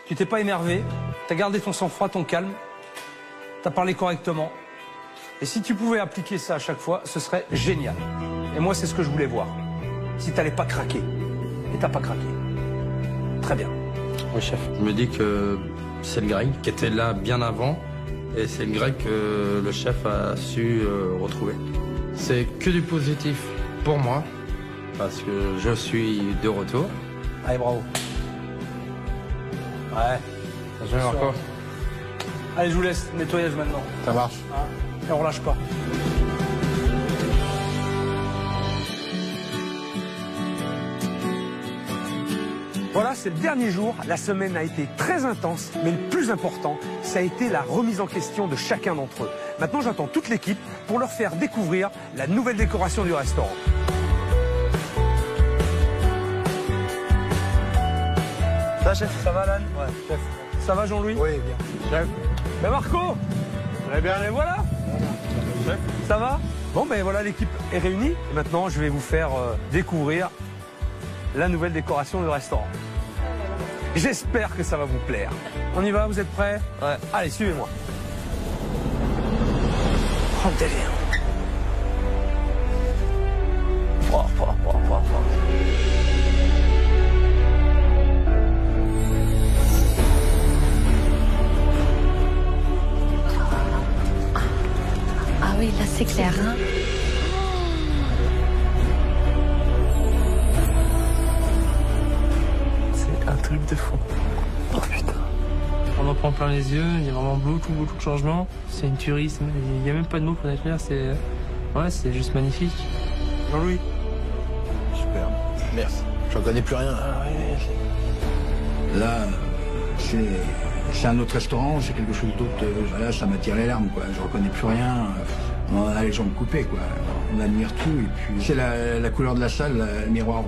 Tu t'es pas énervé, t'as gardé ton sang-froid, ton calme, t'as parlé correctement. Et si tu pouvais appliquer ça à chaque fois, ce serait génial. Et moi, c'est ce que je voulais voir. Si t'allais pas craquer. Et t'as pas craqué. Très bien. Oui, chef. Je me dis que c'est le Greg qui était là bien avant. Et c'est le Greg que le chef a su retrouver. C'est que du positif pour moi. Parce que je suis de retour. Allez, bravo. Ouais. Bien joué, Marco. Allez, je vous laisse. Nettoyage maintenant. Ça marche. Et on relâche pas. Voilà, c'est le dernier jour. La semaine a été très intense, mais le plus important, ça a été la remise en question de chacun d'entre eux. Maintenant, j'attends toute l'équipe pour leur faire découvrir la nouvelle décoration du restaurant. Ça, chef? Ça va, Alan? Ouais, chef. Ça va, Jean-Louis? Oui, bien. Chef. Mais Marco? Très bien. Et voilà. Chef. Ça va? Bon, ben voilà, l'équipe est réunie. Et maintenant, je vais vous faire découvrir la nouvelle décoration du restaurant. J'espère que ça va vous plaire. On y va, vous êtes prêts? Ouais. Allez, suivez-moi. Oh, le délire. Ah oui, là c'est clair, hein. C'est un truc de fou. Oh putain. On en prend plein les yeux, il y a vraiment beaucoup de changements. C'est une tuerie, il n'y a même pas de mots pour décrire, c'est... Ouais, c'est juste magnifique. Jean-Louis. Super. Merci. J'en connais plus rien. Là, c'est un autre restaurant, c'est quelque chose d'autre. Là, ça m'attire les larmes, quoi. Je reconnais plus rien. On a les jambes coupées, quoi. On admire tout. Et puis, c'est la couleur de la salle, le miroir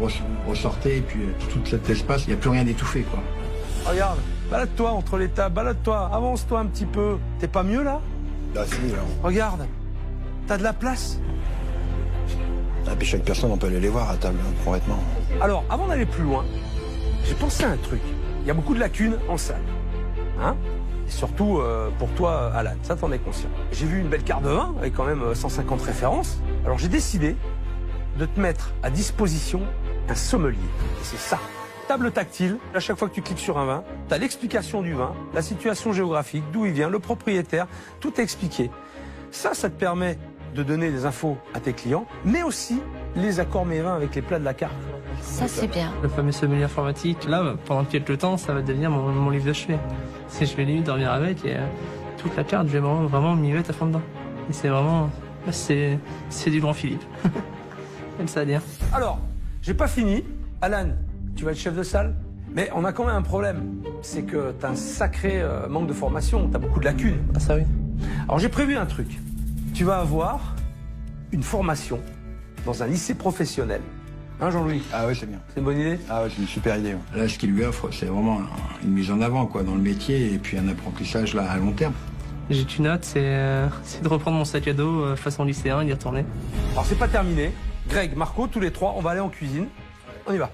ressortait, et puis tout cet espace, il n'y a plus rien d'étouffé, quoi. Regarde, balade-toi entre les tables, balade-toi, avance-toi un petit peu. T'es pas mieux, là? Là, si, là. Regarde, t'as de la place? Et puis chaque personne, on peut aller les voir à table, concrètement. Alors, avant d'aller plus loin, j'ai pensé à un truc. Il y a beaucoup de lacunes en salle. Hein? Et surtout pour toi, Alan, ça t'en es conscient. J'ai vu une belle carte de vin avec quand même 150 références. Alors j'ai décidé de te mettre à disposition un sommelier. Et c'est ça. Table tactile. À chaque fois que tu cliques sur un vin, tu as l'explication du vin, la situation géographique, d'où il vient, le propriétaire, tout est expliqué. Ça te permet de donner des infos à tes clients, mais aussi les accords mévins avec les plats de la carte. Ça, c'est bien. Le fameux sommelier informatique, là, pendant quelques temps, ça va devenir mon livre de chevet. Si je vais limite dormir avec, et toute la carte, je vais vraiment m'y mettre à fond dedans. Et c'est vraiment... C'est du grand Philippe. Comme ça à dire. Alors, j'ai pas fini. Alan, tu vas être chef de salle, mais on a quand même un problème. C'est que t'as un sacré manque de formation, t'as beaucoup de lacunes. Ah ça oui. Alors j'ai prévu un truc. Tu vas avoir une formation dans un lycée professionnel. Hein, Jean-Louis? Ah oui, c'est bien. C'est une bonne idée? Ah oui, c'est une super idée. Ouais. Là, ce qu'il lui offre, c'est vraiment une mise en avant, quoi, dans le métier, et puis un apprentissage là à long terme. J'ai une note, c'est de reprendre mon sac à dos façon lycéen et d'y retourner. Alors c'est pas terminé. Greg, Marco, tous les trois, on va aller en cuisine. On y va.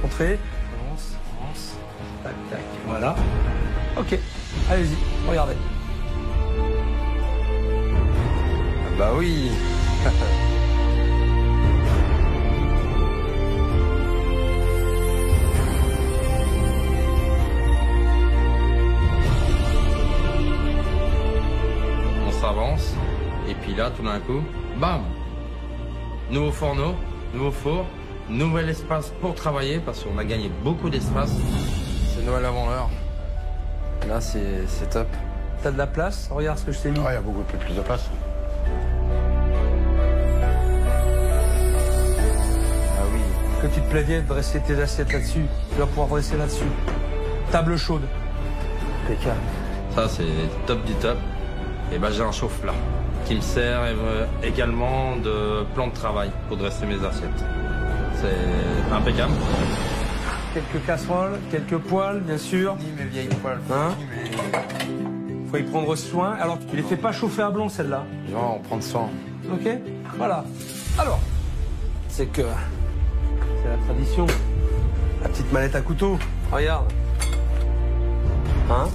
Entrée. Avance. Tac, tac. Voilà. Ok. Allez-y. Regardez. Bah oui. On s'avance, et puis là, tout d'un coup, bam! Nouveau fourneau, nouveau four, nouvel espace pour travailler, parce qu'on a gagné beaucoup d'espace. C'est Noël avant l'heure. Là, c'est top. T'as de la place? Regarde ce que je t'ai mis. Il y a beaucoup plus de place. Ah oui. Que tu te plaignais de dresser tes assiettes là-dessus. Tu vas pouvoir dresser là-dessus. Table chaude. Impeccable. Ça, c'est top du top. Et ben, j'ai un chauffe-plat qui me sert également de plan de travail pour dresser mes assiettes. C'est impeccable. Quelques casseroles, quelques poêles, bien sûr. Ni mes vieilles poêles. Hein? Faut y prendre soin. Alors, tu les fais pas chauffer à blanc, celles-là? Non, on prend soin. Ok? Voilà. Alors, c'est que... c'est la tradition. La petite mallette à couteau. Regarde. Hein?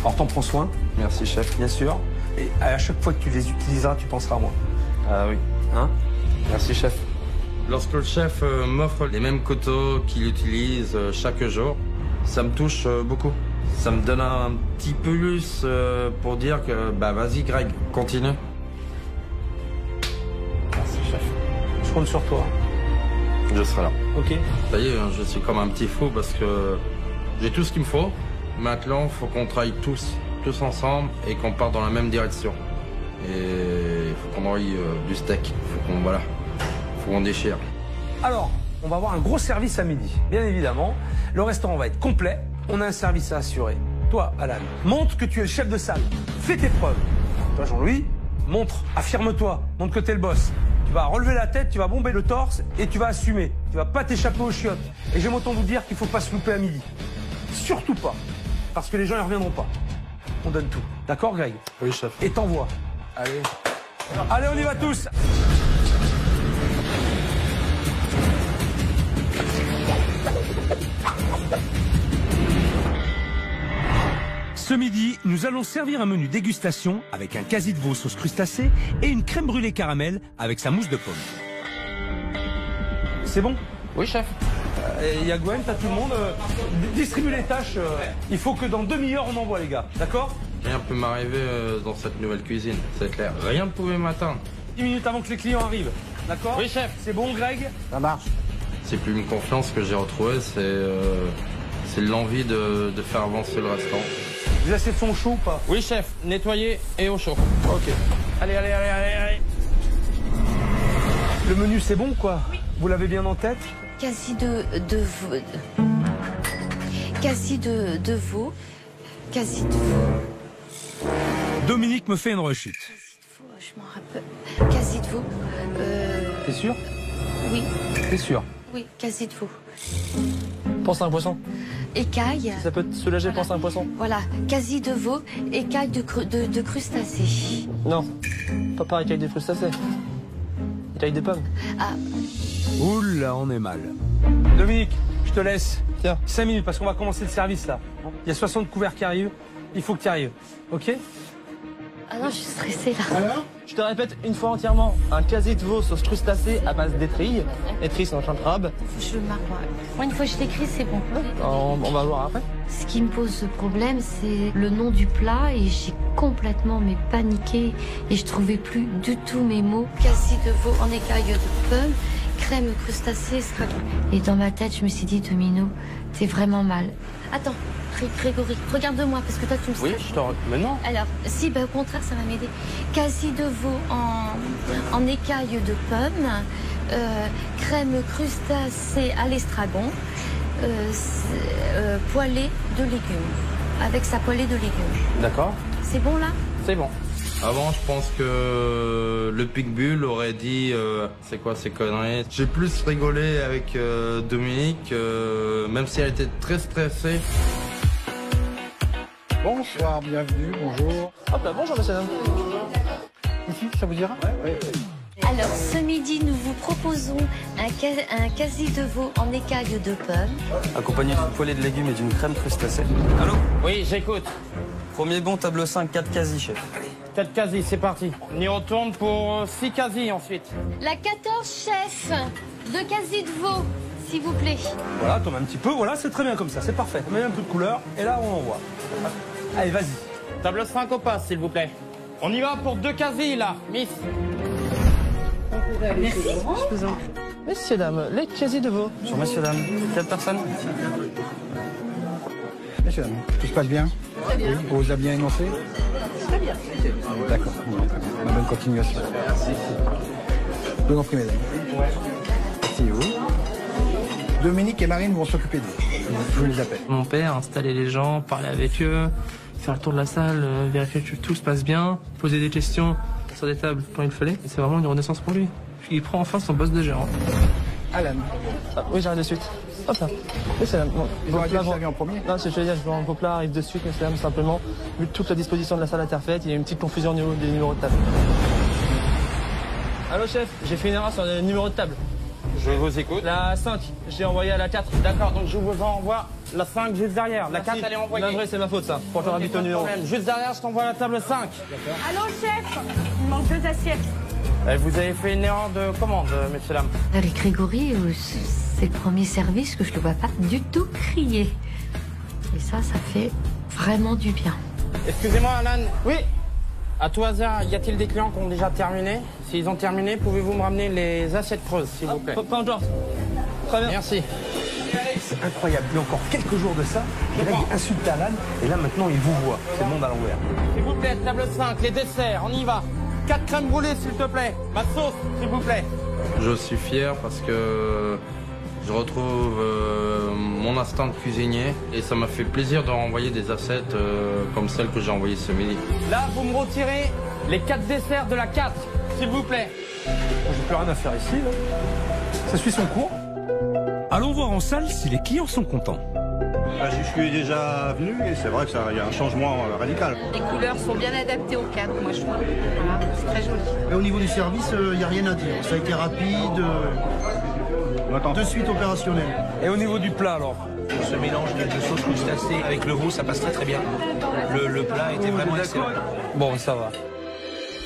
Alors, t'en prends soin. Merci, chef. Bien sûr. Et à chaque fois que tu les utiliseras, tu penseras à moi. Ah oui. Hein? Merci, chef. Lorsque le chef m'offre les mêmes couteaux qu'il utilise chaque jour, ça me touche beaucoup. Ça me donne un petit plus pour dire que, bah vas-y Greg, continue. Merci, chef. Je compte sur toi. Je serai là. Ok. Ça y est, je suis comme un petit fou parce que j'ai tout ce qu'il me faut. Maintenant, il faut qu'on travaille tous ensemble et qu'on parte dans la même direction. Et il faut qu'on envoie du steak. Faut qu'on déchire. Alors, on va avoir un gros service à midi, bien évidemment. Le restaurant va être complet. On a un service à assurer. Toi, Alan, montre que tu es le chef de salle. Fais tes preuves. Toi, Jean-Louis, montre, affirme-toi, montre que t'es le boss. Tu vas relever la tête, tu vas bomber le torse et tu vas assumer. Tu vas pas t'échapper aux chiottes. Et j'aime autant vous dire qu'il faut pas se louper à midi. Surtout pas. Parce que les gens ne reviendront pas. On donne tout. D'accord, Greg? Oui, chef. Et t'envoies. Allez. Allez, on y va tous. Ce midi, nous allons servir un menu dégustation avec un quasi de veau sauce crustacée et une crème brûlée caramel avec sa mousse de pomme. C'est bon? Oui, chef. Il y a Gwen, t'as tout le monde. Distribue les tâches. Il faut que dans demi-heure, on envoie, les gars. D'accord? Rien ne peut m'arriver dans cette nouvelle cuisine, c'est clair. Rien ne pouvait m'atteindre. 10 minutes avant que les clients arrivent. D'accord? Oui, chef. C'est bon, Greg? Ça marche. C'est plus une confiance que j'ai retrouvée, c'est l'envie de faire avancer le restaurant. Les assiettes sont chauds ou pas? Oui, chef. Nettoyé et au chaud. Ok. Allez. Le menu, c'est bon, quoi? Oui. Vous l'avez bien en tête? Quasi de veau. Quasi de veau. Quasi de veau. Dominique me fait une rechute. Je m'en rappelle. Quasi de veau. T'es sûr? Oui. T'es sûr? Oui, quasi de veau. Pense à un poisson. Écaille. Ça peut te soulager, pense à un poisson. Voilà, quasi de veau, écaille de crustacés. Non, pas écaille de crustacés. Écaille de pommes. Ah. Oula, on est mal. Dominique, je te laisse. Tiens. 5 minutes parce qu'on va commencer le service là. Il y a 60 couverts qui arrivent. Il faut que tu arrives. Ok? Ah non, je suis stressée là. Alors? Je te répète une fois entièrement. Un quasi de veau sauce crustacée à base d'étrilles. Étrilles, c'est un chien de crabe. Faut que je le marque, moi. Moi, une fois que je l'écris, c'est bon. On va voir après. Ce qui me pose problème, c'est le nom du plat et j'ai complètement paniqué et je trouvais plus du tout mes mots. Quasi de veau en écaille de pomme, crème crustacée, estragon. Et dans ma tête, je me suis dit, Domino, t'es vraiment mal. Attends, Grégory, regarde-moi parce que toi, tu me Oui, stresses. je t'en... Mais non. Alors, si, au contraire, ça va m'aider. Quasi de veau en écaille de pomme, crème crustacée à l'estragon, poêlée de légumes, avec sa poêlée de légumes. D'accord. C'est bon là? C'est bon. Avant, je pense que le Pitbull aurait dit c'est quoi ces conneries. J'ai plus rigolé avec Dominique, même si elle était très stressée. Bonsoir, bienvenue, bonjour. Hop là, bonjour monsieur. Ici, ça vous dira? Oui. Alors, ce midi, nous vous proposons un quasi de veau en écaille de pomme. Accompagné d'une poêlée de légumes et d'une crème crustacée. Allô? Oui, j'écoute. Premier bon, table 5, 4 quasi, chef. 4 quasi, c'est parti. On y retourne pour 6 quasi ensuite. La 14, chef. 2 quasi de veau, s'il vous plaît. Voilà, tombe un petit peu. Voilà, c'est très bien comme ça, c'est parfait. Mets un peu de couleur et là on envoie. Allez, vas-y. Table 5 au passe, s'il vous plaît. On y va pour 2 quasi là, Miss. Merci. Je vous en prie. Messieurs, dames, les quasi de veau. Bonjour, messieurs, dames. 4 personnes. Messieurs, dames, tout se passe bien? Très bien. On vous a bien énoncé? Très bien. D'accord. Bonne continuation. Merci. Je vous en prie, mesdames. Merci, vous. Dominique et Marine vont s'occuper d'eux. Je vous les appelle. Mon père, installer les gens, parler avec eux, faire le tour de la salle, vérifier que tout se passe bien, poser des questions sur des tables quand il fallait. Et c'est vraiment une renaissance pour lui. Il prend enfin son poste de gérant. Alan. Ah, oui, j'arrive de suite. Hop là. Oui, c'est là. Bon, Ils ont arrêté de servir en premier? Non, c'est ce que je veux dire, vos plats arrivent de suite, mais c'est là, simplement. Vu que toute la disposition de la salle a été refaite, il y a une petite confusion au niveau des numéros de table. Allô, chef, j'ai fait une erreur sur le numéro de table. Je vous écoute. La 5, j'ai envoyé à la 4. D'accord, donc je vous envoie la 5 juste derrière. La 4, elle est envoyée. Navré, c'est ma faute, ça. Pour faire habiter au numéro. Juste derrière, je t'envoie la table 5. Allô, chef. Il manque 2 assiettes. Vous avez fait une erreur de commande, messieurs, dames. Avec Grégory, c'est le premier service que je ne vois pas du tout crier. Et ça fait vraiment du bien. Excusez-moi, Alan. Oui. À tout hasard, y a-t-il des clients qui ont déjà terminé? S'ils ont terminé, pouvez-vous me ramener les assiettes creuses, s'il vous plaît? Pas encore. Très bien. Merci. C'est incroyable. Il y a encore quelques jours de ça, Greg insultait Alan et là maintenant il vous voit. C'est le monde à l'envers. S'il vous plaît, table 5, les desserts, on y va. 4 crèmes brûlées, s'il te plaît. Ma sauce, s'il vous plaît. Je suis fier parce que je retrouve mon instinct de cuisinier et ça m'a fait plaisir de renvoyer des assiettes comme celles que j'ai envoyées ce midi. Là, vous me retirez les 4 desserts de la 4, s'il vous plaît. J'ai plus rien à faire ici. Là. Ça suit son cours. Allons voir en salle si les clients sont contents. J'y suis déjà venu et c'est vrai qu'il y a un changement radical. Les couleurs sont bien adaptées au cadre, moi je trouve. Voilà, c'est très joli. Et au niveau du service, il n'y a rien à dire. Ça a été rapide, de suite opérationnel. Et au niveau du plat alors? Ce mélange des deux sauces crustacées avec le veau, ça passe très très bien. Le plat était vraiment excellent. Bon, ça va.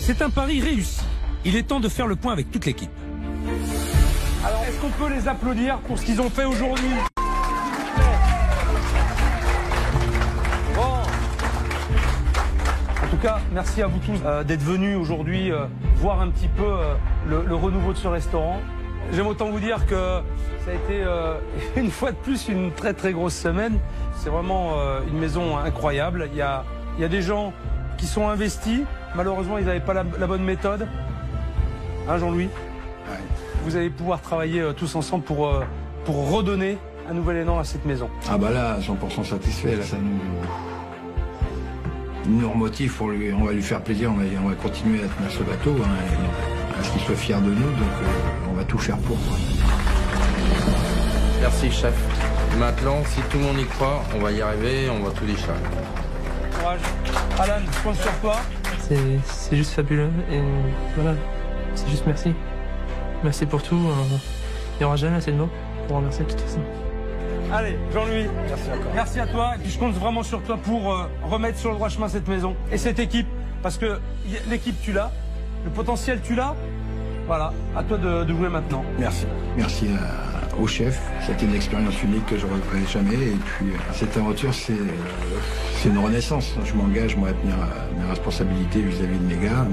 C'est un pari réussi. Il est temps de faire le point avec toute l'équipe. Alors, est-ce qu'on peut les applaudir pour ce qu'ils ont fait aujourd'hui? Bon. En tout cas, merci à vous tous d'être venus aujourd'hui voir un petit peu le renouveau de ce restaurant. J'aime autant vous dire que ça a été une fois de plus une très très grosse semaine. C'est vraiment une maison incroyable. Il y a des gens qui sont investis. Malheureusement, ils n'avaient pas la bonne méthode. Hein, Jean-Louis? Ouais. Vous allez pouvoir travailler tous ensemble pour redonner un nouvel élan à cette maison. Ah bah là, 100% satisfait, là, ça nous remotive pour lui, on va lui faire plaisir, on va continuer à tenir ce bateau, hein, à ce qu'il soit fier de nous, donc on va tout faire pour. Merci chef. Maintenant, si tout le monde y croit, on va y arriver, on va tout déchirer. Courage. Alan, je compte sur toi. C'est juste fabuleux et voilà, c'est juste merci. Merci pour tout. Il n'y aura jamais assez de mots pour remercier de toute façon. Allez, Jean-Louis, merci à toi. Et puis je compte vraiment sur toi pour remettre sur le droit chemin cette maison et cette équipe. Parce que l'équipe, tu l'as. Le potentiel, tu l'as. Voilà, à toi de jouer maintenant. Merci. Merci au chef. C'était une expérience unique que je ne regretterai jamais. Et puis, cette aventure, c'est une renaissance. Je m'engage, moi, à tenir mes responsabilités vis-à-vis de mes gars,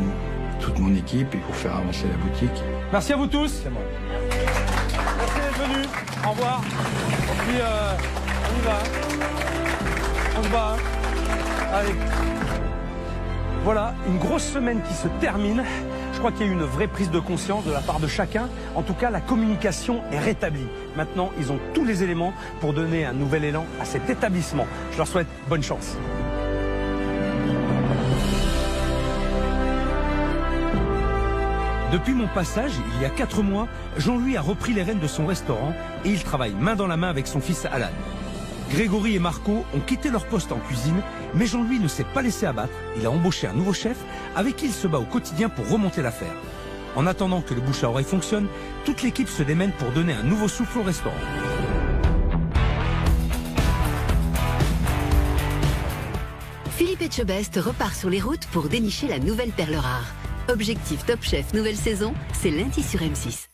toute mon équipe, et pour faire avancer la boutique. Merci à vous tous. Merci d'être venus. Au revoir. Et puis, on y va. On se bat. Allez. Voilà, une grosse semaine qui se termine. Je crois qu'il y a eu une vraie prise de conscience de la part de chacun. En tout cas, la communication est rétablie. Maintenant, ils ont tous les éléments pour donner un nouvel élan à cet établissement. Je leur souhaite bonne chance. Depuis mon passage, il y a 4 mois, Jean-Louis a repris les rênes de son restaurant et il travaille main dans la main avec son fils Alan. Grégory et Marco ont quitté leur poste en cuisine, mais Jean-Louis ne s'est pas laissé abattre. Il a embauché un nouveau chef avec qui il se bat au quotidien pour remonter l'affaire. En attendant que le bouche à oreille fonctionne, toute l'équipe se démène pour donner un nouveau souffle au restaurant. Philippe Etchebest repart sur les routes pour dénicher la nouvelle perle rare. Objectif Top Chef nouvelle saison, c'est lundi sur M6.